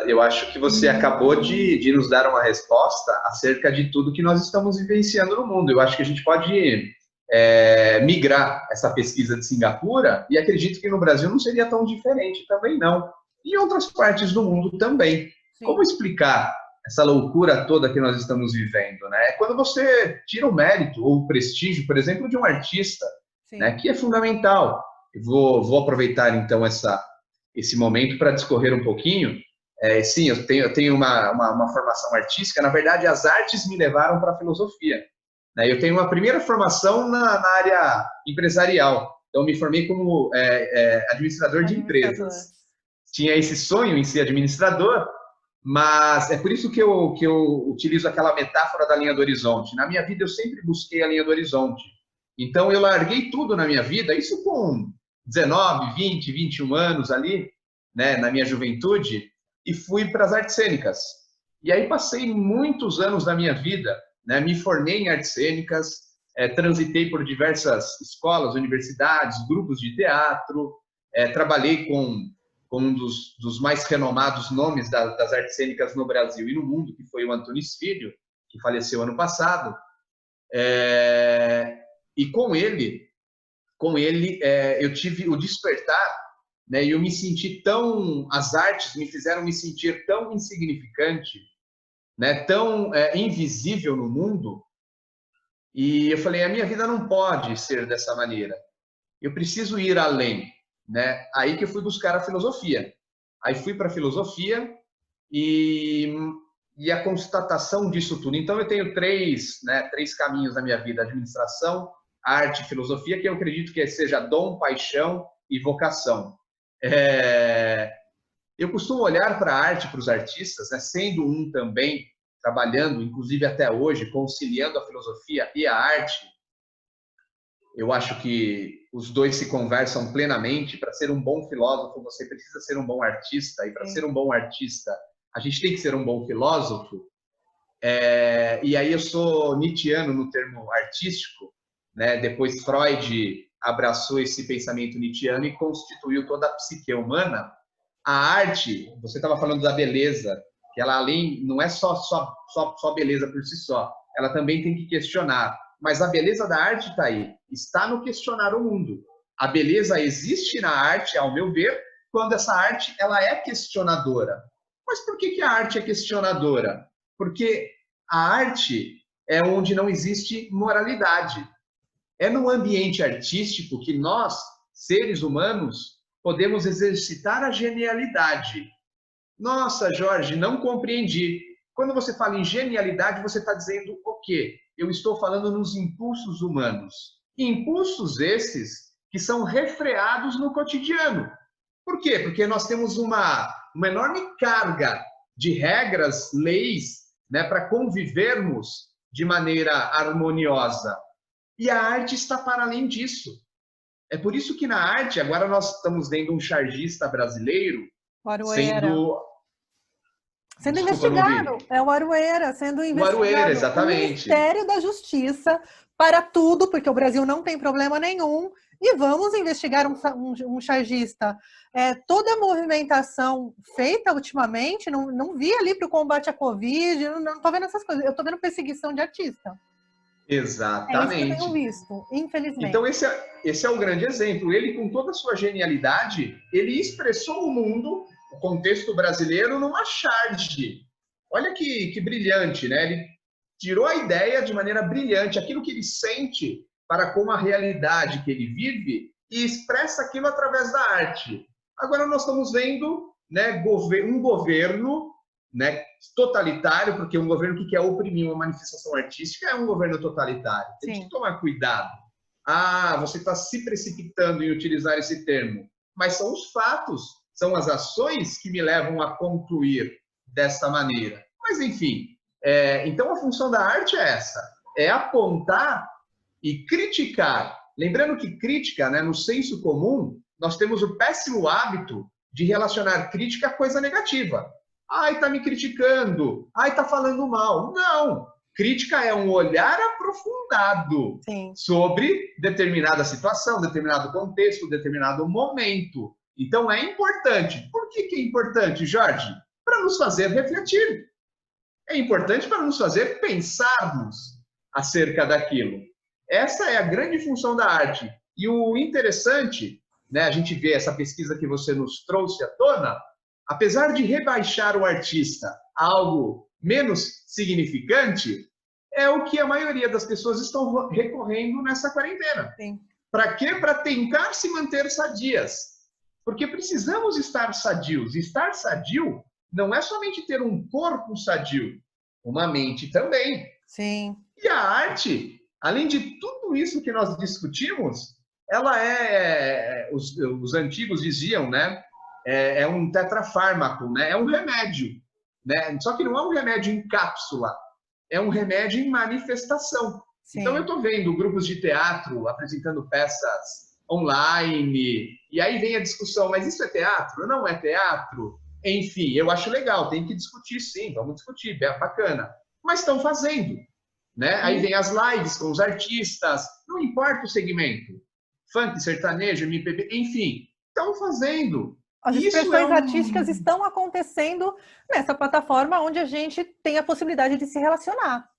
Eu acho que você acabou de nos dar uma resposta acerca de tudo que nós estamos vivenciando no mundo. Eu acho que a gente pode migrar essa pesquisa de Singapura e acredito que no Brasil não seria tão diferente também, não. E em outras partes do mundo também. Sim. Como explicar essa loucura toda que nós estamos vivendo, né? Quando você tira o mérito ou o prestígio, por exemplo, de um artista, né, que é fundamental. Vou aproveitar, então, esse momento para discorrer um pouquinho. Sim, eu tenho uma formação artística. Na verdade, as artes me levaram para a filosofia. Eu tenho uma primeira formação na área empresarial. Então, me formei como administrador de empresas. Tinha esse sonho em ser administrador, mas é por isso que eu utilizo aquela metáfora da linha do horizonte. Na minha vida, eu sempre busquei a linha do horizonte. Então, eu larguei tudo na minha vida, isso com 19, 20, 21 anos ali, né, na minha juventude, e fui para as artes cênicas. E aí passei muitos anos da minha vida, né, me formei em artes cênicas, transitei por diversas escolas, universidades, grupos de teatro, trabalhei com um dos mais renomados nomes das artes cênicas no Brasil e no mundo, que foi o Antunes Filho, que faleceu ano passado. E com ele eu tive o despertar, né, e eu me senti as artes me fizeram me sentir tão insignificante, né, tão invisível no mundo, e eu falei, a minha vida não pode ser dessa maneira, eu preciso ir além, né? Aí que eu fui buscar a filosofia. Aí fui para a filosofia e a constatação disso tudo. Então eu tenho três caminhos na minha vida: administração, arte e filosofia, que eu acredito que seja dom, paixão e vocação. Eu costumo olhar para a arte, para os artistas, né, sendo um também, trabalhando, inclusive até hoje, conciliando a filosofia e a arte. Eu acho que os dois se conversam plenamente. Para ser um bom filósofo, você precisa ser um bom artista, e para ser um bom artista, a gente tem que ser um bom filósofo. E aí eu sou nietzschiano no termo artístico, né? Depois Freud abraçou esse pensamento nietzschiano e constituiu toda a psique humana. A arte, você estava falando da beleza, que ela além não é só beleza por si só, ela também tem que questionar. Mas a beleza da arte está aí, está no questionar o mundo. A beleza existe na arte, ao meu ver, quando essa arte ela é questionadora. Mas por que a arte é questionadora? Porque a arte é onde não existe moralidade. É no ambiente artístico que nós, seres humanos, podemos exercitar a genialidade. Nossa, Jorge, não compreendi. Quando você fala em genialidade, você está dizendo o quê? Eu estou falando nos impulsos humanos. Impulsos esses que são refreados no cotidiano. Por quê? Porque nós temos uma enorme carga de regras, leis, né, para convivermos de maneira harmoniosa. E a arte está para além disso. É por isso que na arte, agora nós estamos vendo um chargista brasileiro sendo Desculpa, não investigado. vi. É o Aroeira sendo O Aroeira, investigado no exatamente. Ministério da Justiça para tudo, porque o Brasil não tem problema nenhum, e vamos investigar um chargista. Toda a movimentação feita ultimamente, não vi ali para o combate à Covid, não estou vendo essas coisas, eu estou vendo perseguição de artista. Exatamente. É isso que eu tenho visto, infelizmente. Então, esse é o grande exemplo. Ele, com toda a sua genialidade, ele expressou o mundo, o contexto brasileiro, numa charge. Olha que brilhante, né? Ele tirou a ideia de maneira brilhante, aquilo que ele sente para com a realidade que ele vive e expressa aquilo através da arte. Agora nós estamos vendo, né, um governo, né, totalitário, porque um governo que quer oprimir uma manifestação artística é um governo totalitário. Tem que tomar cuidado. Ah, você está se precipitando em utilizar esse termo, mas são os fatos, são as ações que me levam a concluir dessa maneira. Mas, enfim, então a função da arte é essa, é apontar e criticar. Lembrando que crítica, né, no senso comum, nós temos o péssimo hábito de relacionar crítica a coisa negativa. Ai, tá me criticando. Ai, tá falando mal. Não. Crítica é um olhar aprofundado sobre determinada situação, determinado contexto, determinado momento. Então, é importante. Por que é importante, Jorge? Para nos fazer refletir. É importante para nos fazer pensarmos acerca daquilo. Essa é a grande função da arte. E o interessante, né, a gente vê essa pesquisa que você nos trouxe à tona, apesar de rebaixar o artista a algo menos significante, é o que a maioria das pessoas estão recorrendo nessa quarentena. Para quê? Para tentar se manter sadias. Porque precisamos estar sadios. Estar sadio não é somente ter um corpo sadio, uma mente também. Sim. E a arte, além de tudo isso que nós discutimos, ela os antigos diziam, né? É um tetrafármaco, né? É um remédio, né? Só que não é um remédio em cápsula, é um remédio em manifestação. Sim. Então eu estou vendo grupos de teatro apresentando peças online, e aí vem a discussão, mas isso é teatro? Não é teatro? Enfim, eu acho legal, tem que discutir sim, vamos discutir, é bacana. Mas estão fazendo, né? Aí vem as lives com os artistas, não importa o segmento, funk, sertanejo, MPB, enfim, estão fazendo. As expressões artísticas estão acontecendo nessa plataforma onde a gente tem a possibilidade de se relacionar.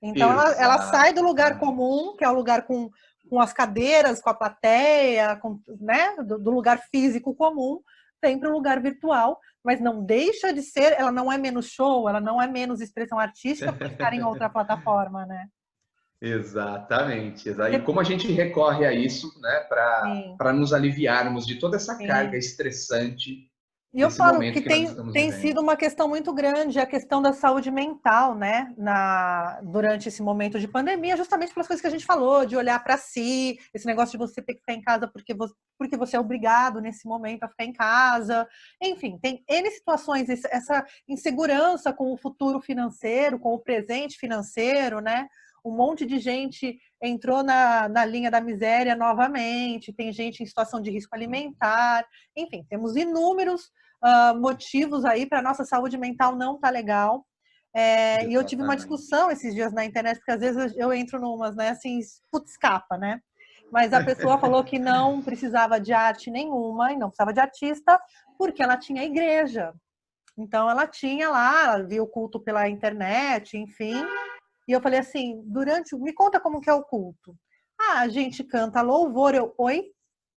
Então, ela sai do lugar comum, que é o lugar com as cadeiras, com a plateia, né, do lugar físico comum, vem para o lugar virtual, mas não deixa de ser, ela não é menos show, ela não é menos expressão artística por estar em outra plataforma, né? Exatamente. E como a gente recorre a isso, né, para nos aliviarmos de toda essa carga estressante. E eu falo que tem sido uma questão muito grande a questão da saúde mental, né, durante esse momento de pandemia, justamente pelas coisas que a gente falou, de olhar para si, esse negócio de você ter que ficar em casa porque você é obrigado nesse momento a ficar em casa. Enfim, tem N situações, essa insegurança com o futuro financeiro, com o presente financeiro, né? Um monte de gente entrou na linha da miséria novamente, tem gente em situação de risco alimentar, enfim, temos inúmeros motivos aí para a nossa saúde mental não tá legal. E eu tive uma discussão esses dias na internet, porque às vezes eu entro numas, né, assim, putz, escapa, né? Mas a pessoa falou que não precisava de arte nenhuma, e não precisava de artista, porque ela tinha igreja. Então ela tinha lá, ela via o culto pela internet, enfim. E eu falei assim, me conta como que é o culto. Ah, a gente canta louvor, oi?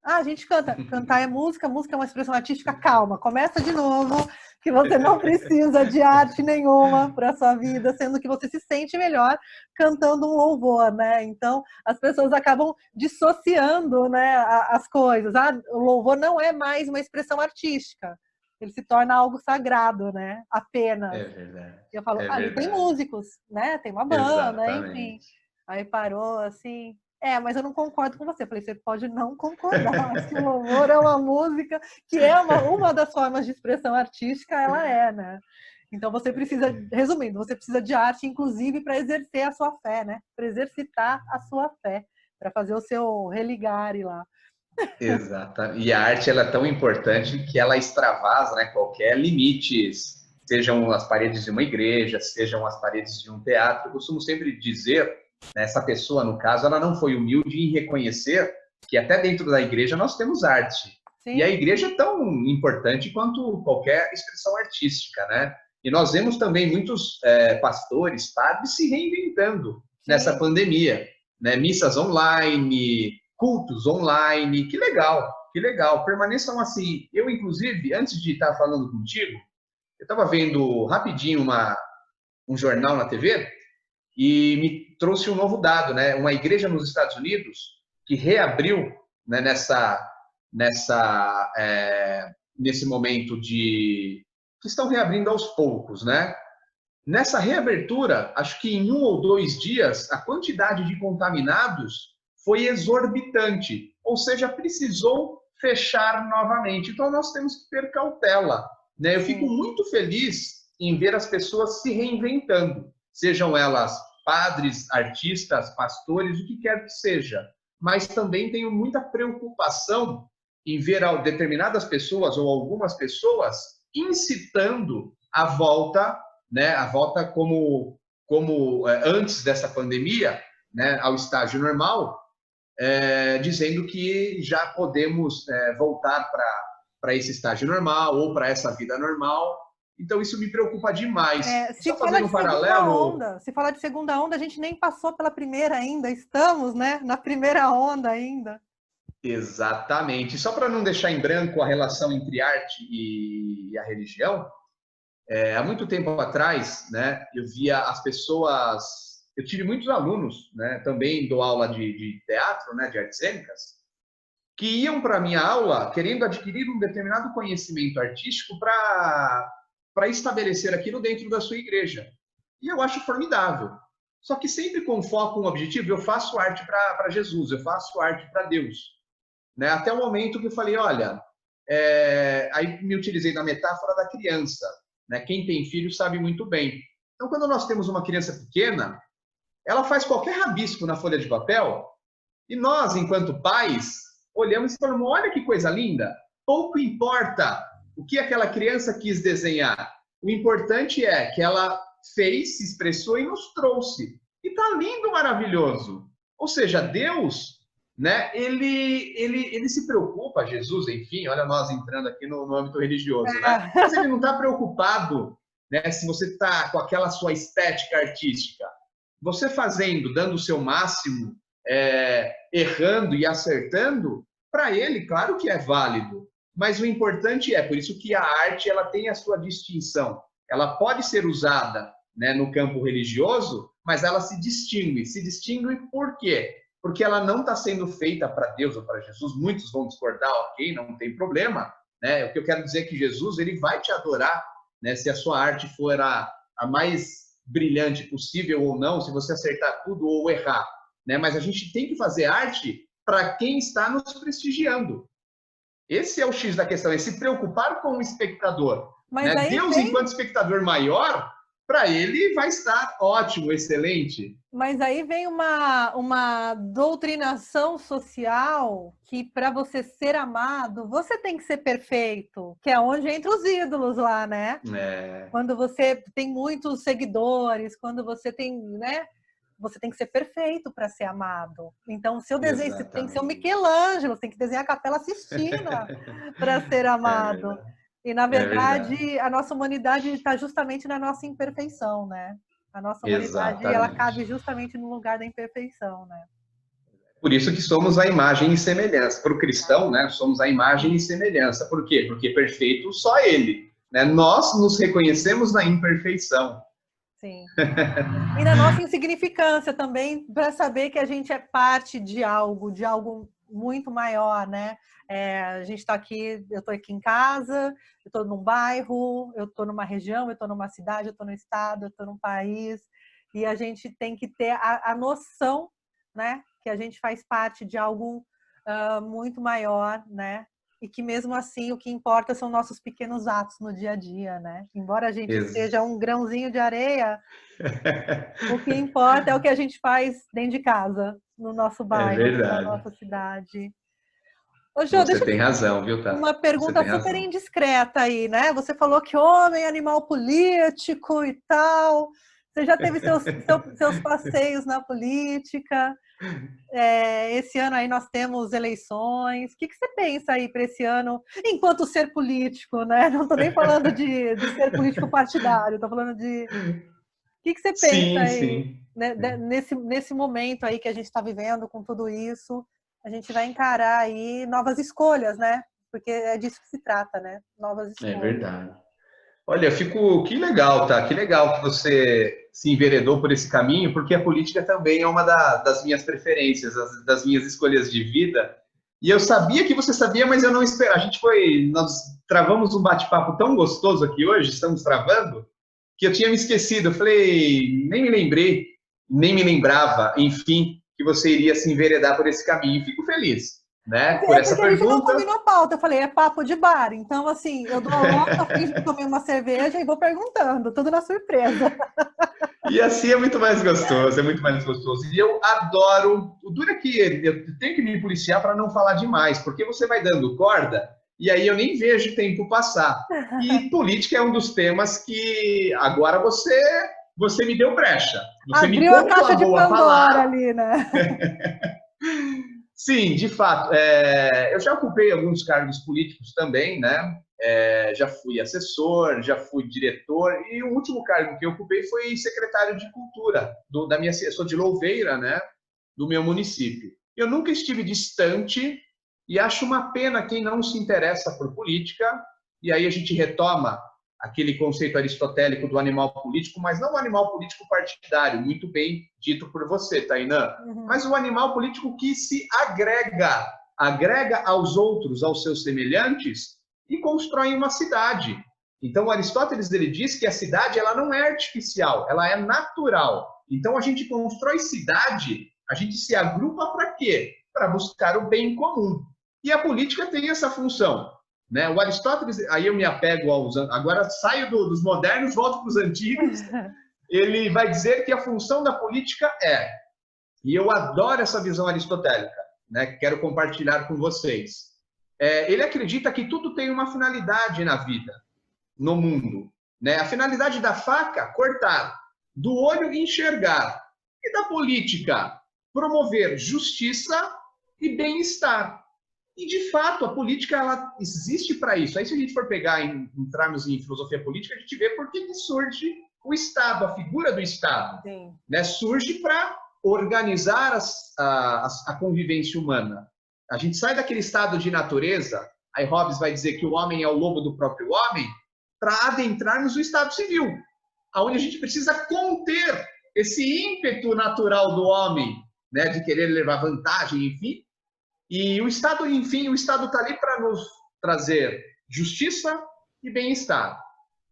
Ah, a gente canta. Cantar é música, música é uma expressão artística, calma, começa de novo, que você não precisa de arte nenhuma para a sua vida, sendo que você se sente melhor cantando um louvor, né? Então, as pessoas acabam dissociando, né, as coisas. Ah, o louvor não é mais uma expressão artística, ele se torna algo sagrado, né? Apenas. É verdade. Eu falo, É ali tem verdade. músicos, né? Tem uma banda, enfim. Exatamente. Aí parou assim. Mas eu não concordo com você. Eu falei, você pode não concordar, mas que o louvor é uma música, que é uma das formas de expressão artística, ela é, né? Então você precisa, resumindo, você precisa de arte, inclusive, para exercer a sua fé, né? Para exercitar a sua fé, para fazer o seu religare lá. Exato. E a arte ela é tão importante que ela extravasa, né, qualquer limites, sejam as paredes de uma igreja, sejam as paredes de um teatro. Eu costumo sempre dizer, né, essa pessoa, no caso, ela não foi humilde em reconhecer que até dentro da igreja nós temos arte. E a Sim. igreja é tão importante quanto qualquer expressão artística, né? E nós vemos também muitos pastores, padres se reinventando nessa Sim. pandemia, né? Missas online, cultos online, que legal, que legal. Permaneçam assim. Eu, inclusive, antes de estar falando contigo, eu estava vendo rapidinho um jornal na TV e me trouxe um novo dado, né? Uma igreja nos Estados Unidos que reabriu, né, nesse momento de que estão reabrindo aos poucos, né? Nessa reabertura, acho que em 1 ou 2 dias, a quantidade de contaminados foi exorbitante, ou seja, precisou fechar novamente. Então, nós temos que ter cautela, né? Eu fico Sim. muito feliz em ver as pessoas se reinventando, sejam elas padres, artistas, pastores, o que quer que seja. Mas também tenho muita preocupação em ver determinadas pessoas ou algumas pessoas incitando a volta, né, a volta como antes dessa pandemia, né, ao estágio normal, dizendo que já podemos voltar para esse estágio normal ou para essa vida normal. Então isso me preocupa demais. E Se só fala fazendo de um segunda paralelo, onda, se fala de segunda onda, a gente nem passou pela primeira ainda, estamos, né, na primeira onda ainda. exatamente. Só para não deixar em branco a relação entre arte e a religião, há muito tempo atrás, né, eu via as pessoas. Eu tive muitos alunos, né, também dou aula de teatro, né, de artes cênicas, que iam para a minha aula querendo adquirir um determinado conhecimento artístico para estabelecer aquilo dentro da sua igreja. E eu acho formidável. Só que sempre com foco, um objetivo, eu faço arte para Jesus, eu faço arte para Deus. Né? Até o momento que eu falei, olha, aí me utilizei da metáfora da criança. Né? Quem tem filho sabe muito bem. Então, quando nós temos uma criança pequena, ela faz qualquer rabisco na folha de papel e nós, enquanto pais, olhamos e falamos, olha que coisa linda. Pouco importa o que aquela criança quis desenhar. O importante é que ela fez, se expressou e nos trouxe. E tá lindo, maravilhoso. Ou seja, Deus, né, ele se preocupa, Jesus, enfim, olha nós entrando aqui no âmbito religioso, né? Mas ele não está preocupado, né, se você está com aquela sua estética artística. Você fazendo, dando o seu máximo, errando e acertando, para ele, claro que é válido. Mas o importante por isso que a arte ela tem a sua distinção. Ela pode ser usada, né, no campo religioso, mas ela se distingue. Se distingue por quê? Porque ela não está sendo feita para Deus ou para Jesus. Muitos vão discordar, ok, não tem problema. Né? O que eu quero dizer é que Jesus ele vai te adorar, né, se a sua arte for a mais brilhante possível ou não, se você acertar tudo ou errar. Né? Mas a gente tem que fazer arte para quem está nos prestigiando. Esse é o X da questão, é se preocupar com o espectador. Mas Né? aí Deus, enquanto espectador maior, para ele vai estar ótimo, excelente. Mas aí vem uma doutrinação social que, para você ser amado, você tem que ser perfeito, que é onde entra os ídolos lá, né? Quando você tem muitos seguidores, quando você tem, né? Você tem que ser perfeito para ser amado. Então, o seu desenho tem que ser o Exatamente. Michelangelo, você tem que desenhar a Capela Sistina para ser amado. Verdade. E, na É verdade. verdade, a nossa humanidade está justamente na nossa imperfeição, né? A nossa humanidade, ela cabe Exatamente. justamente no lugar da imperfeição, né? Por isso que somos a imagem e semelhança. Para o cristão, né, somos a imagem e semelhança. Por quê? Porque perfeito só ele. Né? Nós nos reconhecemos na imperfeição. Sim. E na nossa insignificância também, para saber que a gente é parte de algo muito maior, né? A gente está aqui, eu estou aqui em casa, eu estou num bairro, eu estou numa região, eu estou numa cidade, eu estou no estado, eu estou num país, e a gente tem que ter a noção, né? Que a gente faz parte de algo muito maior, né? E que mesmo assim o que importa são nossos pequenos atos no dia a dia, né? Embora a gente seja um grãozinho de areia, o que importa é o que a gente faz dentro de casa, no nosso É bairro, na verdade. nossa cidade. Ô, Jô, Você deixa eu tem te razão, viu, Tá? uma Você pergunta tem super razão. indiscreta aí, né? Você falou que homem é animal político e tal. Você já teve seus passeios na política. Esse ano aí nós temos eleições. O que você pensa aí para esse ano, enquanto ser político, né? Não estou nem falando de ser político partidário, estou falando de que você pensa Sim, aí, sim. né, nesse momento aí que a gente está vivendo com tudo isso? A gente vai encarar aí novas escolhas, né? Porque é disso que se trata, né? Novas É escolhas. verdade. Olha, que legal, tá? Que legal que você se enveredou por esse caminho, porque a política também é uma das minhas preferências, das minhas escolhas de vida. E eu sabia que você sabia, mas eu não esperava. Nós travamos um bate-papo tão gostoso aqui hoje, estamos travando, que eu tinha me esquecido. Eu falei, nem me lembrei, nem me lembrava, enfim, que você iria se enveredar por esse caminho. Fico feliz, né, por É essa porque a gente não pergunta. combinou pauta. Eu falei, é papo de bar. Então, assim, eu dou a louca, finjo que tomei uma cerveja e vou perguntando, tudo na surpresa. E assim é muito mais gostoso, é muito mais gostoso. E eu adoro. O duro é que eu tenho que me policiar para não falar demais, porque você vai dando corda e aí eu nem vejo o tempo passar. E política é um dos temas que agora você me deu brecha. Você me Abriu a caixa de convidou a Pandora falar. ali, né? Sim, de fato. Eu já ocupei alguns cargos políticos também, né? Já fui assessor, já fui diretor, e o último cargo que eu ocupei foi secretário de cultura eu sou de Louveira, né? Do meu município. Eu nunca estive distante e acho uma pena quem não se interessa por política, e aí a gente retoma aquele conceito aristotélico do animal político, mas não o animal político partidário, muito bem dito por você, Tainã, Uhum. mas o animal político que se agrega aos outros, aos seus semelhantes, e constrói uma cidade. Então, Aristóteles ele diz que a cidade ela não é artificial, ela é natural. Então, a gente constrói cidade, a gente se agrupa para quê? Para buscar o bem comum. E a política tem essa função. Né? O Aristóteles, aí eu me apego agora saio dos modernos, volto para os antigos, ele vai dizer que a função da política e eu adoro essa visão aristotélica, né, que quero compartilhar com vocês. Ele acredita que tudo tem uma finalidade na vida, no mundo. Né? A finalidade da faca, cortar, do olho, enxergar, e da política, promover justiça e bem-estar. E, de fato, a política ela existe para isso. Aí, se a gente for pegar, entrarmos em filosofia política, a gente vê por que surge o Estado, a figura do Estado. Né? Surge para organizar a convivência humana. A gente sai daquele estado de natureza, aí Hobbes vai dizer que o homem é o lobo do próprio homem, para adentrarmos no estado civil, onde a gente precisa conter esse ímpeto natural do homem, né, de querer levar vantagem, enfim. E o Estado, enfim, o Estado está ali para nos trazer justiça e bem-estar.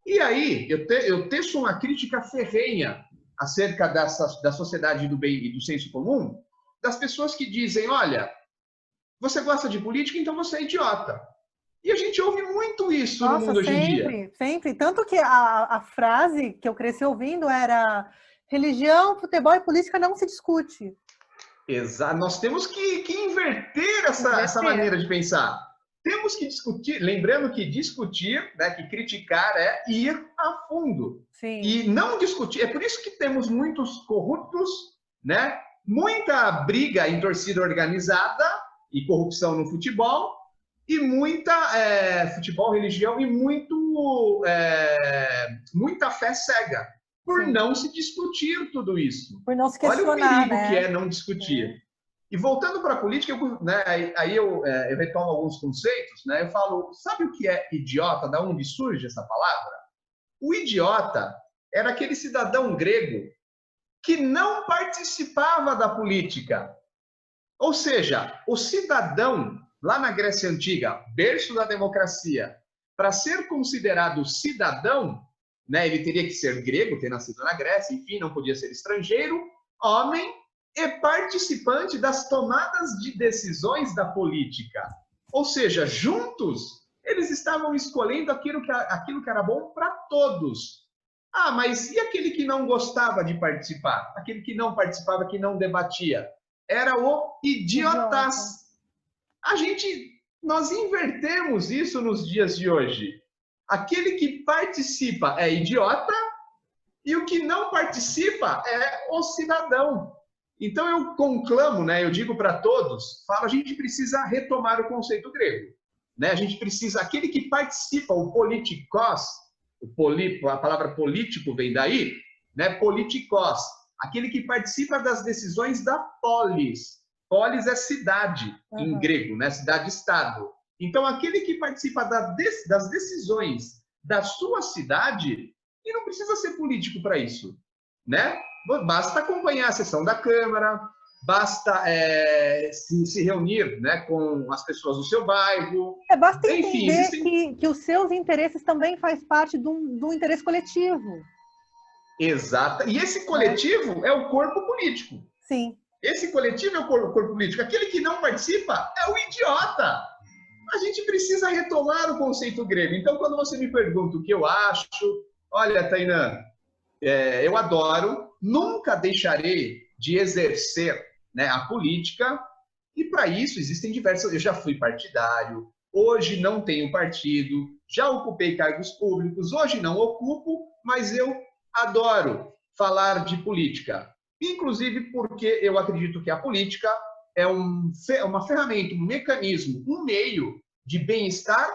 E aí, eu teço uma crítica ferrenha acerca da sociedade do bem e do senso comum, das pessoas que dizem, olha, você gosta de política, então você é idiota. E a gente ouve muito isso no mundo hoje em dia. Sempre, sempre. Tanto que a frase que eu cresci ouvindo era religião, futebol e política não se discute. Exato. Nós temos que inverter essa maneira de pensar. Temos que discutir, lembrando que discutir, né, que criticar é ir a fundo. Sim. E não discutir. É por isso que temos muitos corruptos, né? Muita briga em torcida organizada e corrupção no futebol. e futebol, religião e muita fé cega, por Sim. não se discutir tudo isso. Por não se Olha o questionar, perigo que né? é não discutir. E voltando para a política, eu retomo alguns conceitos, né? Eu falo, sabe o que é idiota? Da onde surge essa palavra? O idiota era aquele cidadão grego que não participava da política. Ou seja, o cidadão, lá na Grécia Antiga, berço da democracia, para ser considerado cidadão, né, ele teria que ser grego, ter nascido na Grécia, enfim, não podia ser estrangeiro, homem e participante das tomadas de decisões da política. Ou seja, juntos, eles estavam escolhendo aquilo que era bom para todos. Ah, mas e aquele que não gostava de participar? Aquele que não participava, que não debatia? Era o Idiota. idiotas. Nós invertemos isso nos dias de hoje. Aquele que participa é idiota e o que não participa é o cidadão. Então eu conclamo, né, eu digo para todos, a gente precisa retomar o conceito grego. Né? A gente precisa, aquele que participa, o politikos, a palavra político vem daí, né? Politikos, aquele que participa das decisões da polis. Polis é cidade, em grego, né? Cidade-estado. Então, aquele que participa das decisões da sua cidade, e não precisa ser político para isso, né? Basta acompanhar a sessão da Câmara, basta se reunir, né, com as pessoas do seu bairro. Basta Enfim, entender que os seus interesses também faz parte do interesse coletivo. Exata. E esse coletivo é o corpo político. Sim. Esse coletivo é o corpo político. Aquele que não participa é o idiota. A gente precisa retomar o conceito grego. Então, quando você me pergunta o que eu acho, olha, Tainã, eu adoro, nunca deixarei de exercer, né, a política, e para isso existem diversas. Eu já fui partidário, hoje não tenho partido, já ocupei cargos públicos, hoje não ocupo, mas eu adoro falar de política. Inclusive porque eu acredito que a política é uma ferramenta, um mecanismo, um meio de bem-estar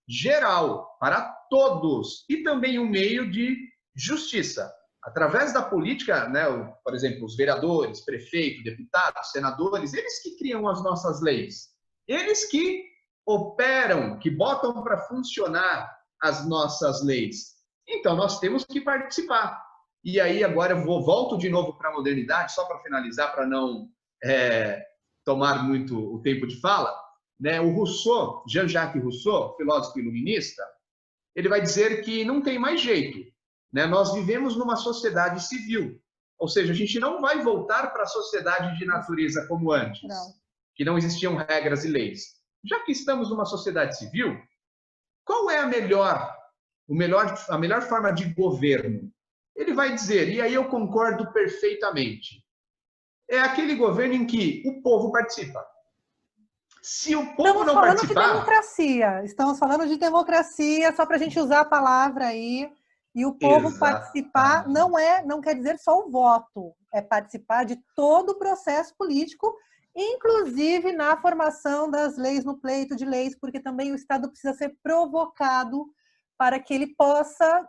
geral para todos e também um meio de justiça. Através da política, né, por exemplo, os vereadores, prefeitos, deputados, senadores, eles que criam as nossas leis. Eles que operam, que botam para funcionar as nossas leis. Então, nós temos que participar. E aí, agora eu volto de novo para a modernidade, só para finalizar, para não tomar muito o tempo de fala. Né? O Rousseau, Jean-Jacques Rousseau, filósofo iluminista, ele vai dizer que não tem mais jeito. Né? Nós vivemos numa sociedade civil, ou seja, a gente não vai voltar para a sociedade de natureza como antes, que não existiam regras e leis. Já que estamos numa sociedade civil, qual é a melhor forma de governo? Ele vai dizer, e aí eu concordo perfeitamente, é aquele governo em que o povo participa. Se o povo não participar... Estamos falando de democracia, só para a gente usar a palavra aí. E o povo participar não quer dizer só o voto, é participar de todo o processo político, inclusive na formação das leis, no pleito de leis, porque também o Estado precisa ser provocado para que ele possa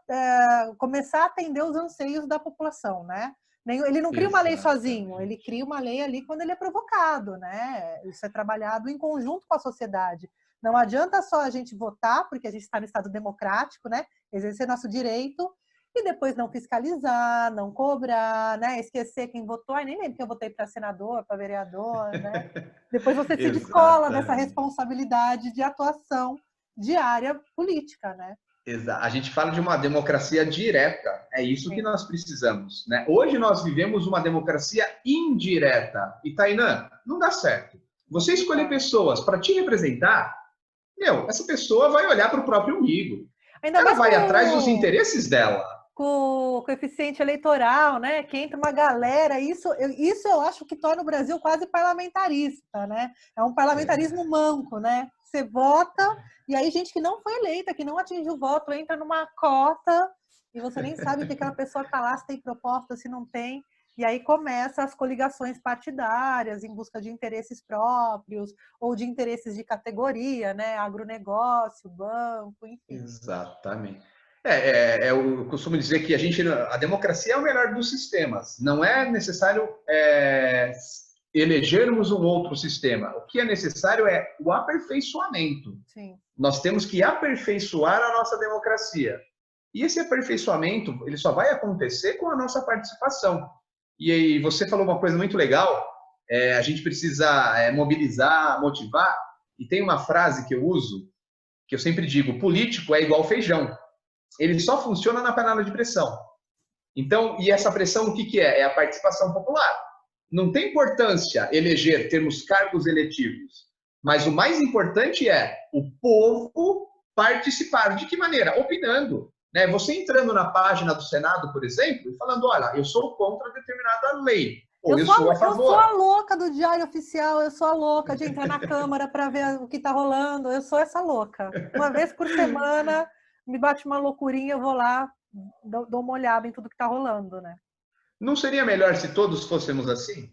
começar a atender os anseios da população, né? Ele não cria uma lei sozinho, ele cria uma lei ali quando ele é provocado, né? Isso é trabalhado em conjunto com a sociedade. Não adianta só a gente votar, porque a gente está no Estado democrático, né? Exercer nosso direito, e depois não fiscalizar, não cobrar, né? Esquecer quem votou. Ai, nem lembro que eu votei para senador, para vereador, né? Depois você se descola dessa responsabilidade de atuação diária política, né? A gente fala de uma democracia direta, é isso que nós precisamos. Né? Hoje nós vivemos uma democracia indireta. E, Tainã, não dá certo. Você escolher pessoas para te representar, essa pessoa vai olhar para o próprio umbigo. Ela vai atrás dos interesses dela. Com o coeficiente eleitoral, né? Que entra uma galera, isso eu acho que torna o Brasil quase parlamentarista, né? É um parlamentarismo manco, né? Você vota, e aí gente que não foi eleita, que não atingiu o voto, entra numa cota, e você nem sabe o que aquela pessoa está lá, se tem proposta, se não tem. E aí começam as coligações partidárias em busca de interesses próprios ou de interesses de categoria, né? Agronegócio, banco, enfim. Exatamente. Eu costumo dizer que a democracia é o melhor dos sistemas. Não é necessário elegermos um outro sistema. O que é necessário é o aperfeiçoamento. Sim. Nós temos que aperfeiçoar a nossa democracia. E esse aperfeiçoamento ele só vai acontecer com a nossa participação. E aí você falou uma coisa muito legal. A gente precisa mobilizar, motivar. E tem uma frase que eu uso, que eu sempre digo: político é igual feijão. Ele só funciona na panela de pressão. Então, e essa pressão o que é? É a participação popular. Não tem importância eleger, termos cargos eletivos. Mas o mais importante é o povo participar. De que maneira? Opinando. Né? Você entrando na página do Senado, por exemplo, e falando: olha, eu sou contra determinada lei. Ou eu sou a favor. Eu sou a louca do Diário Oficial, eu sou a louca de entrar na Câmara para ver o que está rolando. Eu sou essa louca. Uma vez por semana, me bate uma loucurinha, eu vou lá, dou uma olhada em tudo que está rolando, né? Não seria melhor se todos fôssemos assim?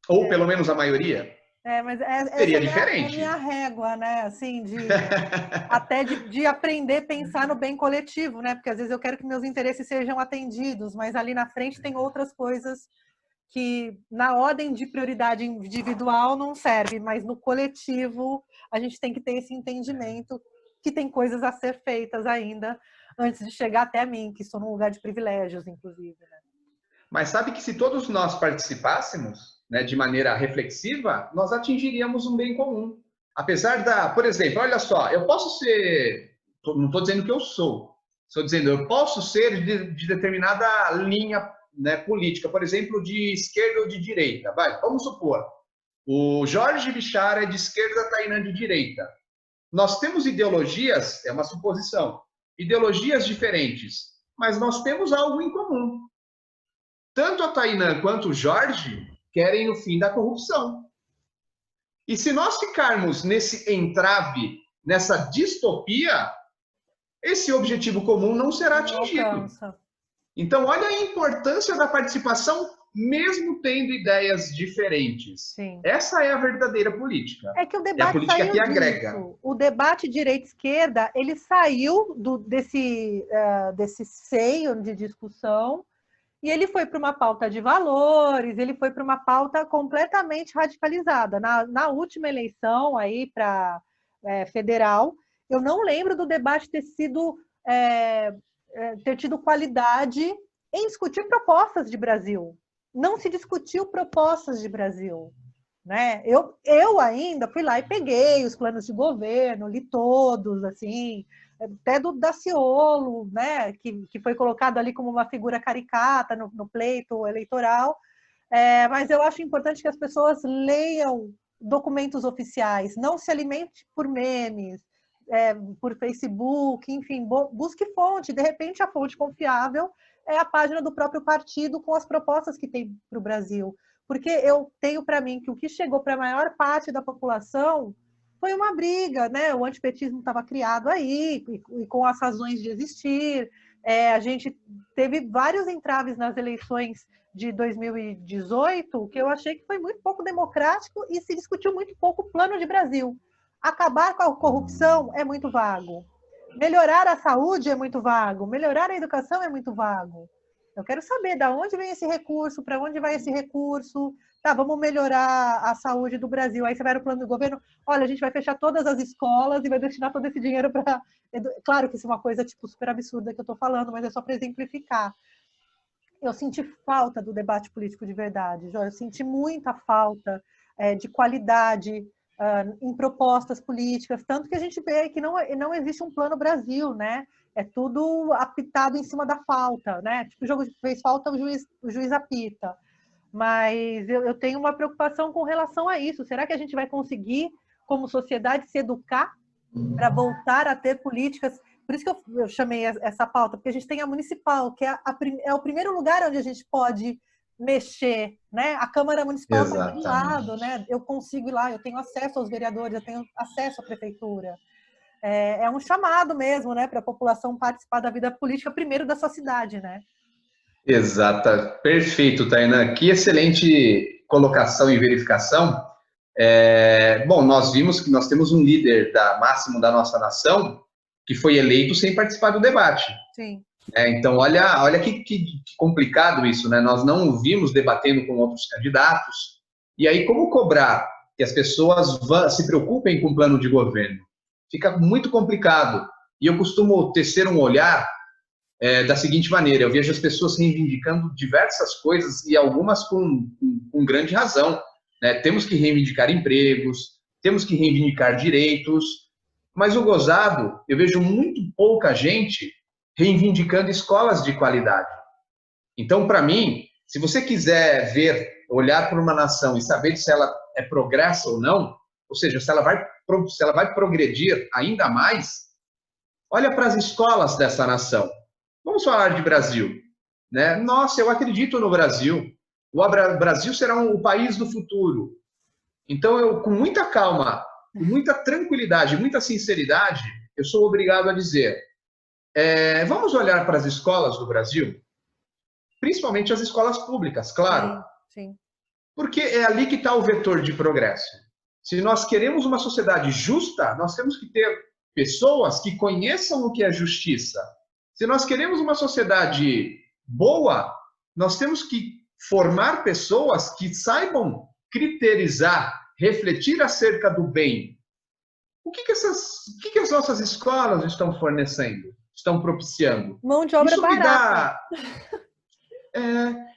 Ou pelo menos a maioria? Mas seria essa diferente. É a minha régua, né? Assim, até de aprender a pensar no bem coletivo, né? Porque às vezes eu quero que meus interesses sejam atendidos, mas ali na frente tem outras coisas que na ordem de prioridade individual não serve, mas no coletivo a gente tem que ter esse entendimento que tem coisas a ser feitas ainda antes de chegar até mim, que estou num lugar de privilégios, inclusive, né? Mas sabe que se todos nós participássemos, né, de maneira reflexiva, nós atingiríamos um bem comum. Apesar por exemplo, olha só, eu posso ser, não estou dizendo que eu sou, estou dizendo eu posso ser de determinada linha, né, política, por exemplo, de esquerda ou de direita. Vamos supor, o Jorge Bichara é de esquerda, a Tainã de direita. Nós temos ideologias, é uma suposição, ideologias diferentes, mas nós temos algo em comum. Tanto a Tainã quanto o Jorge querem o fim da corrupção. E se nós ficarmos nesse entrave, nessa distopia, esse objetivo comum não será atingido. Então, olha a importância da participação, mesmo tendo ideias diferentes. Sim. Essa é a verdadeira política. É que o debate é a política saiu que agrega. Disso. O debate direita-esquerda, ele saiu desse seio de discussão e ele foi para uma pauta de valores, ele foi para uma pauta completamente radicalizada. Na última eleição aí para federal, eu não lembro do debate ter tido qualidade em discutir propostas de Brasil. Não se discutiu propostas de Brasil. Né? Eu ainda fui lá e peguei os planos de governo, li todos, assim, até do Daciolo, né? que foi colocado ali como uma figura caricata no pleito eleitoral, mas eu acho importante que as pessoas leiam documentos oficiais, não se alimente por memes, por Facebook, enfim, busque fonte, de repente a fonte confiável é a página do próprio partido com as propostas que tem para o Brasil. Porque eu tenho para mim que o que chegou para a maior parte da população foi uma briga, né? O antipetismo estava criado aí, e com as razões de existir. A gente teve vários entraves nas eleições de 2018, que eu achei que foi muito pouco democrático e se discutiu muito pouco o plano de Brasil. Acabar com a corrupção é muito vago. Melhorar a saúde é muito vago. Melhorar a educação é muito vago. Eu quero saber de onde vem esse recurso, para onde vai esse recurso. Tá, vamos melhorar a saúde do Brasil. Aí você vai no plano do governo, olha, a gente vai fechar todas as escolas e vai destinar todo esse dinheiro para... Claro que isso é uma coisa tipo, super absurda que eu estou falando, mas é só para exemplificar. Eu senti falta do debate político de verdade, Jó. Eu senti muita falta de qualidade em propostas políticas, tanto que a gente vê que não existe um plano Brasil, né? É tudo apitado em cima da falta, né? Tipo, o jogo fez falta, o juiz apita. Mas eu tenho uma preocupação com relação a isso. Será que a gente vai conseguir, como sociedade, se educar para voltar a ter políticas? Por isso que eu chamei essa pauta, porque a gente tem a municipal, que é o primeiro lugar onde a gente pode mexer, né? A Câmara Municipal está do lado, né? Eu consigo ir lá, eu tenho acesso aos vereadores, eu tenho acesso à prefeitura. Um chamado mesmo, né, para a população participar da vida política primeiro da sua cidade, né? Exata, perfeito, Tainan. Que excelente colocação e verificação. Bom, nós vimos que nós temos um líder máximo da nossa nação que foi eleito sem participar do debate. Sim. Então, olha que complicado isso, né? Nós não o vimos debatendo com outros candidatos. E aí, como cobrar que as pessoas se preocupem com o plano de governo? Fica muito complicado. E eu costumo tecer um olhar da seguinte maneira: eu vejo as pessoas reivindicando diversas coisas e algumas com grande razão, né? Temos que reivindicar empregos, temos que reivindicar direitos, mas o gozado, eu vejo muito pouca gente reivindicando escolas de qualidade. Então, para mim, se você quiser olhar para uma nação e saber se ela é progresso ou não, ou seja, se ela vai progredir ainda mais, olha para as escolas dessa nação. Vamos falar de Brasil, né? Nossa, eu acredito no Brasil. O Brasil será o país do futuro. Então, eu, com muita calma, com muita tranquilidade, muita sinceridade, eu sou obrigado a dizer: vamos olhar para as escolas do Brasil, principalmente as escolas públicas, claro, Sim. porque é ali que está o vetor de progresso. Se nós queremos uma sociedade justa, nós temos que ter pessoas que conheçam o que é justiça. Se nós queremos uma sociedade boa, nós temos que formar pessoas que saibam criterizar, refletir acerca do bem. O que as nossas escolas estão fornecendo, estão propiciando? Mão de obra barata.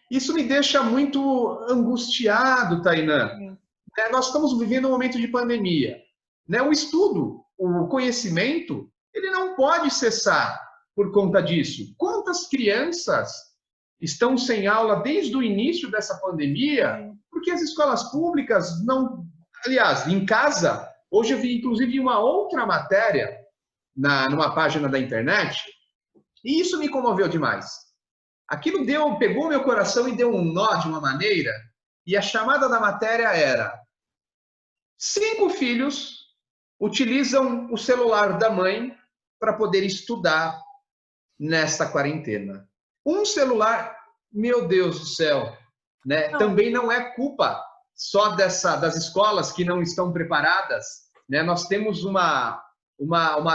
Isso me deixa muito angustiado, Tainan. Nós estamos vivendo um momento de pandemia. O estudo, o conhecimento, ele não pode cessar por conta disso. Quantas crianças estão sem aula desde o início dessa pandemia porque as escolas públicas não... Aliás, em casa, hoje eu vi inclusive uma outra matéria numa página da internet e isso me comoveu demais. Aquilo pegou meu coração e deu um nó de uma maneira, e a chamada da matéria era: 5 filhos utilizam o celular da mãe para poder estudar nesta quarentena. Um celular, meu Deus do céu, né? Também não é culpa só das escolas que não estão preparadas, né? Nós temos uma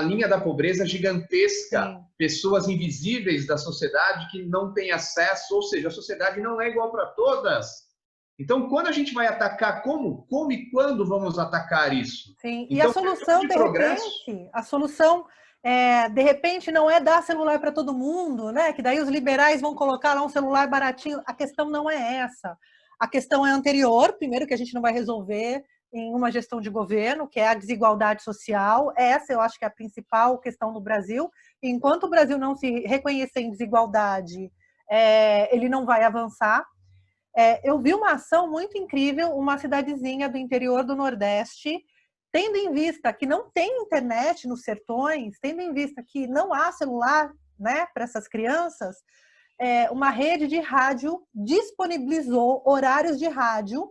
linha da pobreza gigantesca, sim, pessoas invisíveis da sociedade que não têm acesso, ou seja, a sociedade não é igual para todas. Então, quando a gente vai atacar, como e quando vamos atacar isso? Sim, então, e a solução, de repente, não é dar celular para todo mundo, né? Que daí os liberais vão colocar lá um celular baratinho. A questão não é essa. A questão é anterior, primeiro, que a gente não vai resolver em uma gestão de governo, que é a desigualdade social. Essa eu acho que é a principal questão no Brasil. Enquanto o Brasil não se reconhecer em desigualdade, ele não vai avançar. Eu vi uma ação muito incrível, uma cidadezinha do interior do Nordeste, tendo em vista que não tem internet nos sertões, tendo em vista que não há celular, né, para essas crianças, uma rede de rádio disponibilizou horários de rádio,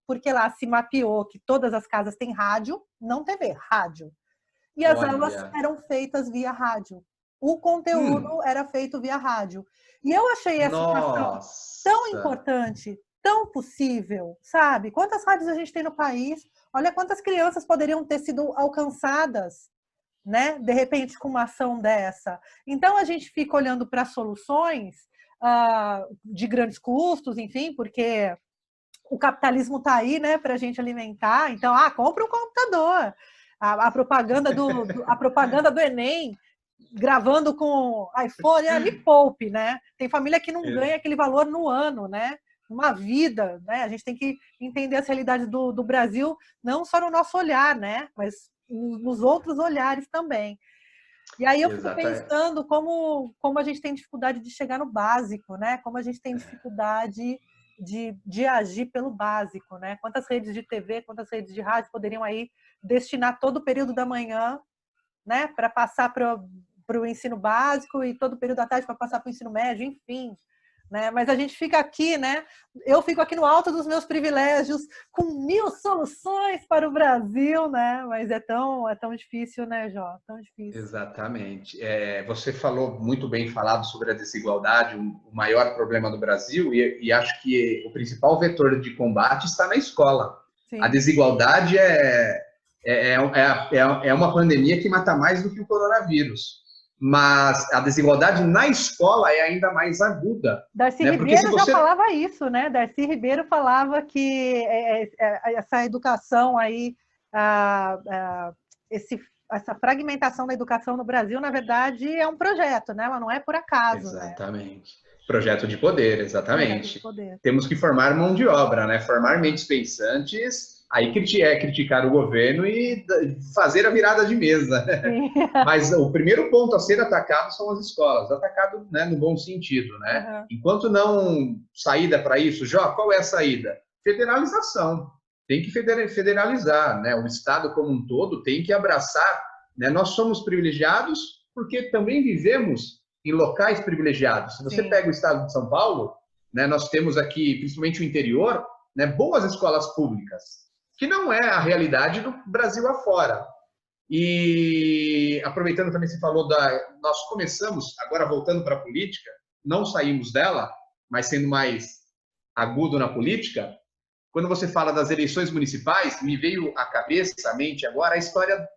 porque lá se mapeou que todas as casas têm rádio, não TV, rádio. E as aulas eram feitas via rádio. O conteúdo era feito via rádio. E eu achei essa situação tão importante, tão possível, sabe? Quantas rádios a gente tem no país? Olha quantas crianças poderiam ter sido alcançadas, né? De repente, com uma ação dessa. Então, a gente fica olhando para soluções de grandes custos, enfim, porque o capitalismo está aí, né, para a gente alimentar. Então, compra um computador. A propaganda do Enem, gravando com iPhone, me poupe, né? Tem família que não ganha aquele valor no ano, né? Uma vida, né? A gente tem que entender as realidades do Brasil, não só no nosso olhar, né? Mas nos outros olhares também. E aí eu fico pensando como a gente tem dificuldade de chegar no básico, né? Como a gente tem dificuldade de agir pelo básico, né? Quantas redes de TV, quantas redes de rádio poderiam aí destinar todo o período da manhã, né, para passar para o ensino básico e todo o período da tarde para passar para o ensino médio, enfim, né? Mas a gente fica aqui, né? Eu fico aqui no alto dos meus privilégios, com 1000 soluções para o Brasil, né? Mas é tão difícil, né, Jó? Tão difícil. Exatamente. Você falou muito bem falado sobre a desigualdade, o maior problema do Brasil, e acho que o principal vetor de combate está na escola. Sim. A desigualdade é uma pandemia que mata mais do que o coronavírus. Mas a desigualdade na escola é ainda mais aguda. Darcy Ribeiro já falava isso, né? Darcy Ribeiro falava que essa educação aí, essa fragmentação da educação no Brasil, na verdade, é um projeto, né? Ela não é por acaso. Exatamente. Né? Projeto de poder, exatamente. Projeto de poder. Temos que formar mão de obra, né? Formar mentes pensantes. Aí criticar o governo e fazer a virada de mesa. Mas o primeiro ponto a ser atacado são as escolas, atacado, né, no bom sentido, né? Uhum. Enquanto não saída para isso, Jó, qual é a saída? Federalização. Tem que federalizar, né? O Estado como um todo tem que abraçar, né? Nós somos privilegiados porque também vivemos em locais privilegiados. Se você pega o Estado de São Paulo, né, nós temos aqui, principalmente o interior, né, boas escolas públicas, que não é a realidade do Brasil afora. E aproveitando também você falou nós começamos, agora voltando para a política, não saímos dela, mas sendo mais agudo na política, quando você fala das eleições municipais, me veio à cabeça, à mente agora,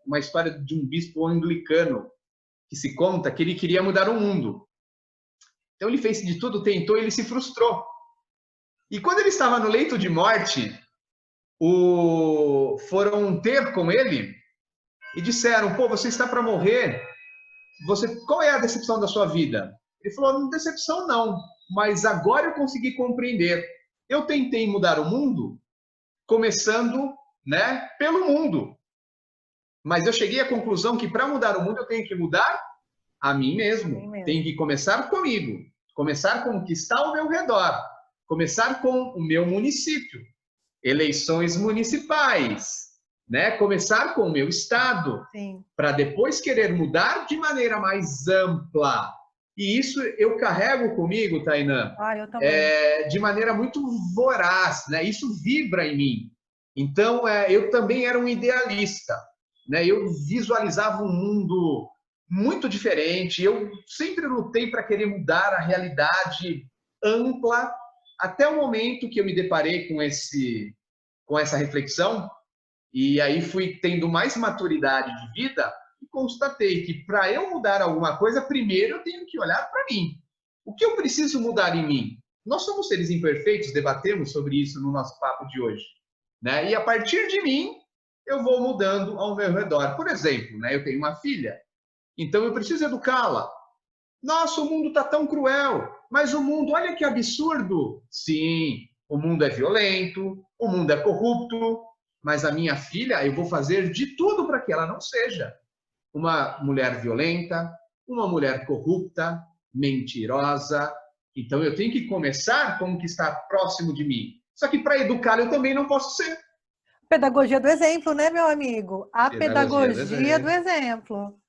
uma história de um bispo anglicano, que se conta que ele queria mudar o mundo. Então ele fez de tudo, tentou, ele se frustrou. E quando ele estava no leito de morte, foram ter com ele e disseram, pô, você está para morrer, qual é a decepção da sua vida? Ele falou, decepção não, mas agora eu consegui compreender. Eu tentei mudar o mundo, começando, né, pelo mundo. Mas eu cheguei à conclusão que para mudar o mundo eu tenho que mudar a mim mesmo. Tenho que começar comigo, começar com o que está ao meu redor, começar com o meu município. Eleições municipais, né? Começar com o meu estado, para depois querer mudar de maneira mais ampla. E isso eu carrego comigo, Tainã, eu também. De maneira muito voraz, né? Isso vibra em mim. Então, eu também era um idealista, né? Eu visualizava um mundo muito diferente. Eu sempre lutei para querer mudar a realidade ampla, até o momento que eu me deparei com essa reflexão, e aí fui tendo mais maturidade de vida e constatei que para eu mudar alguma coisa, primeiro eu tenho que olhar para mim. O que eu preciso mudar em mim? Nós somos seres imperfeitos, debatemos sobre isso no nosso papo de hoje, né? E a partir de mim, eu vou mudando ao meu redor. Por exemplo, né, eu tenho uma filha, então eu preciso educá-la. Nossa, o mundo está tão cruel, mas o mundo, olha que absurdo. Sim, o mundo é violento, o mundo é corrupto, mas a minha filha, eu vou fazer de tudo para que ela não seja uma mulher violenta, uma mulher corrupta, mentirosa. Então eu tenho que começar com o que está próximo de mim. Só que para educá-la eu também não posso ser. Pedagogia do exemplo, né, meu amigo? A pedagogia do exemplo.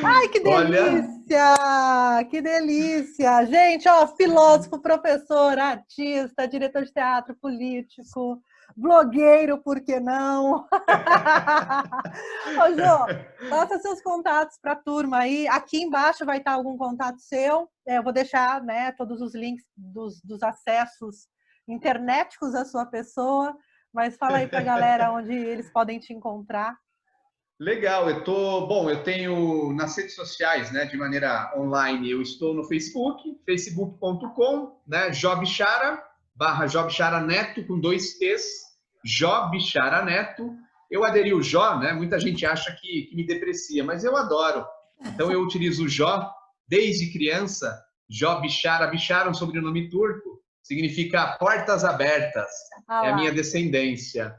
Ai, que delícia! Olha... Que delícia! Gente, ó, filósofo, professor, artista, diretor de teatro, político, blogueiro, por que não? Ô, Jô, passa seus contatos para a turma aí. Aqui embaixo vai estar algum contato seu. Eu vou deixar, né, todos os links dos acessos internéticos à sua pessoa. Mas fala aí para a galera onde eles podem te encontrar. Legal, eu tenho nas redes sociais, né, de maneira online, eu estou no Facebook, facebook.com, né, Jobichara, /Jobichara Neto, com 2 T's, Jobichara Neto. Eu aderi o Jó, né, muita gente acha que me deprecia, mas eu adoro. Então eu utilizo o Jó desde criança, Jobichara, Bichara, um sobrenome turco, significa portas abertas, é a minha descendência.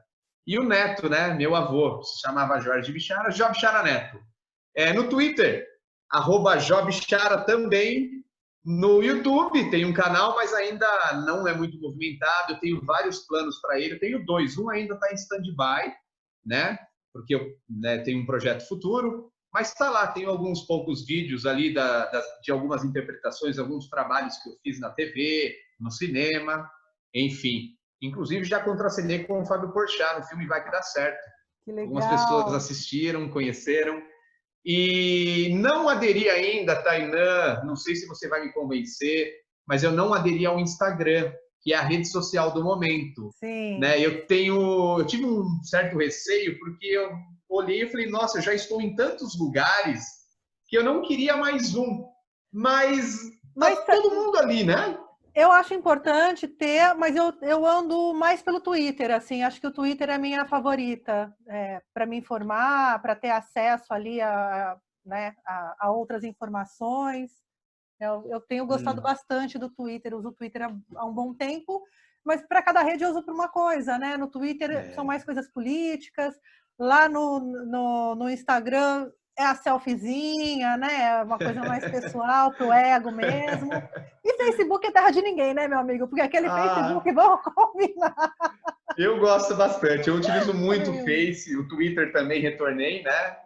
E o Neto, né? Meu avô, se chamava Jorge Bichara, Jobichara Neto. No Twitter, @Jobichara também. No YouTube tem um canal, mas ainda não é muito movimentado. Eu tenho vários planos para ele. Eu tenho 2. Um ainda está em stand-by, né? Porque eu tenho um projeto futuro. mas está lá, tem alguns poucos vídeos ali de algumas interpretações, alguns trabalhos que eu fiz na TV, no cinema, enfim. Inclusive já contracenei com o Fábio Porchat no filme Vai Que Dá Certo. Que legal. Algumas pessoas assistiram, conheceram. E não aderi ainda, Tainã, não sei se você vai me convencer, mas eu não aderi ao Instagram, que é a rede social do momento. Sim. Né? Eu tive um certo receio, porque eu olhei e falei, nossa, eu já estou em tantos lugares que eu não queria mais um. Mas tá todo mundo ali, né? Eu acho importante ter, mas eu ando mais pelo Twitter, assim, acho que o Twitter é a minha favorita, para me informar, para ter acesso ali né, a outras informações. Eu tenho gostado bastante do Twitter, uso o Twitter há um bom tempo, mas para cada rede eu uso para uma coisa, né? No Twitter são mais coisas políticas, lá no Instagram é a selfiezinha, né? Uma coisa mais pessoal, pro ego mesmo. E Facebook é terra de ninguém, né, meu amigo? Porque aquele Facebook, vamos combinar. Eu gosto bastante, eu utilizo muito o Face, o Twitter também retornei, né?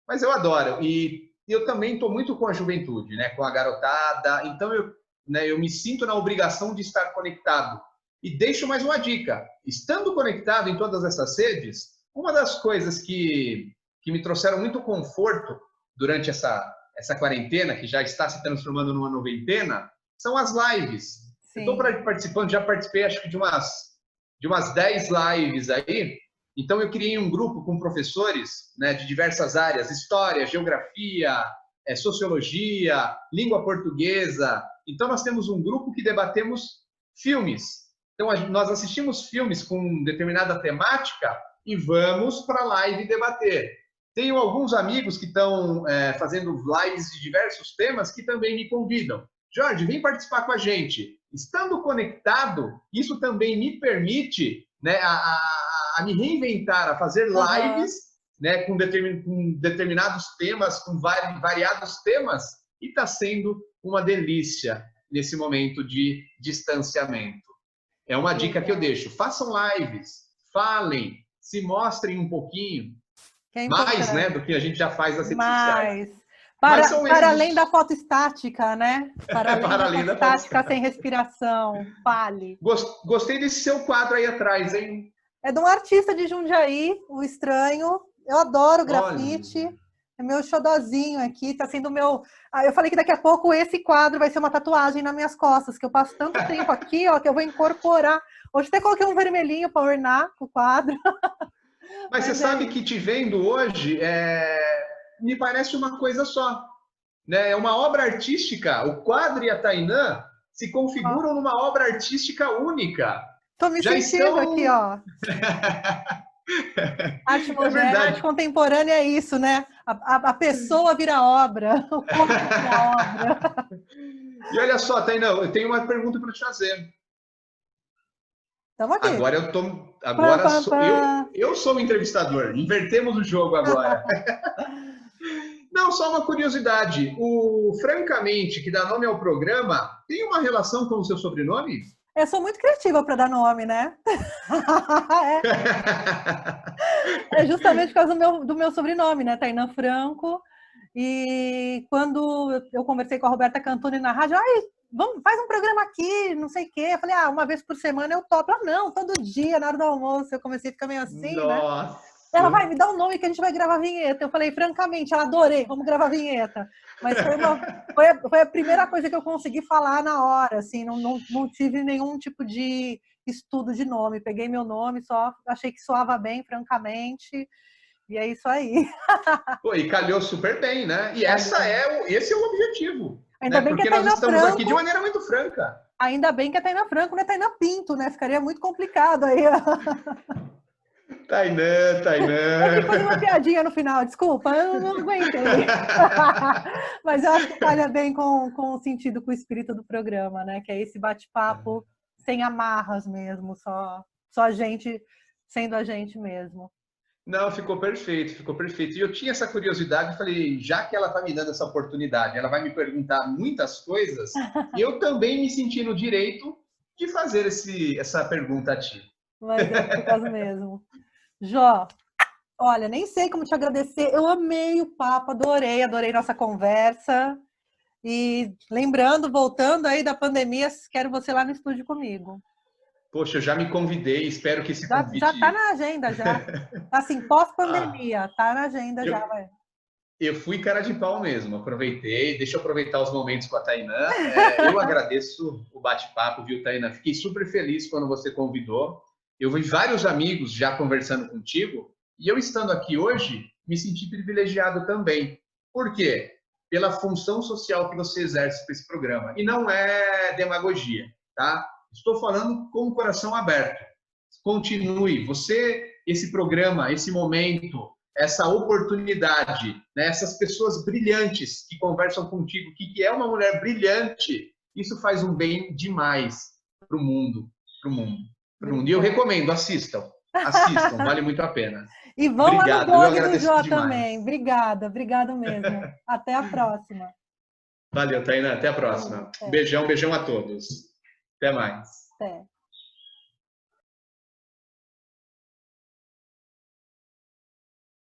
Mas eu adoro. E eu também estou muito com a juventude, né? Com a garotada. Então eu me sinto na obrigação de estar conectado. E deixo mais uma dica. Estando conectado em todas essas redes, uma das coisas que me trouxeram muito conforto durante essa quarentena, que já está se transformando numa noventena, são as lives. Sim. Eu estou participando, já participei acho que de umas 10 lives aí. Então eu criei um grupo com professores, né, de diversas áreas, história, geografia, sociologia, língua portuguesa. Então nós temos um grupo que debatemos filmes. Então nós assistimos filmes com determinada temática e vamos para a live debater. Tenho alguns amigos que estão fazendo lives de diversos temas que também me convidam. Jorge, vem participar com a gente. Estando conectado, isso também me permite, né, a me reinventar, a fazer lives, né, com determinados temas, com variados temas, e está sendo uma delícia nesse momento de distanciamento. É uma dica que eu deixo. Façam lives, falem, se mostrem um pouquinho. Mais, né, do que a gente já faz nas redes sociais. Para além da foto estática, né? Para além da foto estática sem respiração. Fale. Gostei desse seu quadro aí atrás, hein? É de um artista de Jundiaí, o Estranho. Eu adoro grafite. Olha. É meu xodozinho aqui. Tá sendo meu... Eu falei que daqui a pouco esse quadro vai ser uma tatuagem nas minhas costas, que eu passo tanto tempo aqui, ó, que eu vou incorporar. Hoje até coloquei um vermelhinho para ornar o quadro. Mas você sabe que te vendo hoje, me parece uma coisa só. Né? É uma obra artística. O quadro e a Tainã se configuram numa obra artística única. Estou me sentindo aqui, ó. Arte moderna, arte contemporânea é isso, né? A pessoa vira obra, o corpo vira obra. E olha só, Tainã, eu tenho uma pergunta para te fazer. Estamos aqui. Agora eu sou o entrevistador. Invertemos o jogo agora. Não, só uma curiosidade. O Francamente, que dá nome ao programa, tem uma relação com o seu sobrenome? Eu sou muito criativa para dar nome, né? É justamente por causa do meu sobrenome, né? Tainã Franco. E quando eu conversei com a Roberta Cantoni na rádio, faz um programa aqui, não sei o quê. Eu falei, uma vez por semana eu topo. Não, todo dia, na hora do almoço. Eu comecei a ficar meio assim, Nossa. Né? Ela vai me dar um nome que a gente vai gravar a vinheta. Eu falei, francamente, ela adorei, vamos gravar a vinheta. Mas foi a primeira coisa que eu consegui falar na hora, assim, não tive nenhum tipo de estudo de nome. Peguei meu nome, só achei que soava bem, francamente, e é isso aí. Pô, e calhou super bem, né? E esse é o objetivo. Ainda bem que é Tainã Franco. Porque nós estamos aqui de maneira muito franca. Ainda bem que é Tainã Franco, não é Tainã Pinto, né? Ficaria muito complicado aí. Tainã. É que foi uma piadinha no final, desculpa, eu não aguentei. Mas eu acho que calha bem com o sentido, com o espírito do programa, né? Que é esse bate-papo sem amarras mesmo, só a gente sendo a gente mesmo. Não, ficou perfeito, ficou perfeito. E eu tinha essa curiosidade, falei, já que ela está me dando essa oportunidade, ela vai me perguntar muitas coisas, e eu também me senti no direito de fazer essa pergunta a ti. Mas é por causa mesmo. Jó, Olha, nem sei como te agradecer. Eu amei o papo, adorei nossa conversa. E lembrando, voltando aí da pandemia, quero você lá no estúdio comigo. Poxa, eu já me convidei, espero que esse Já tá convite. na agenda, já. Assim, Ah, pós-pandemia, tá na agenda eu, já, vai. eu fui cara de pau mesmo, aproveitei, deixa eu aproveitar os momentos com a Tainã. Eu agradeço o bate-papo, viu, Tainã? Fiquei super feliz quando você convidou. Eu vi vários amigos já conversando contigo, e eu estando aqui hoje, me senti privilegiado também. Por quê? Pela função social que você exerce para esse programa. E não é demagogia, tá? Estou falando com o coração aberto. Continue. Você, esse programa, esse momento, essa oportunidade, né? Essas pessoas brilhantes que conversam contigo, que é uma mulher brilhante, isso faz um bem demais para o mundo, para o mundo, para o mundo. E eu Obrigada. recomendo, assistam, vale muito a pena. E vão lá no Obrigado, eu blog do agradeço Jô demais. também. Obrigado mesmo. Até a próxima. Valeu, Tainá, até a próxima. Até. Beijão, beijão a todos. Até mais. Até.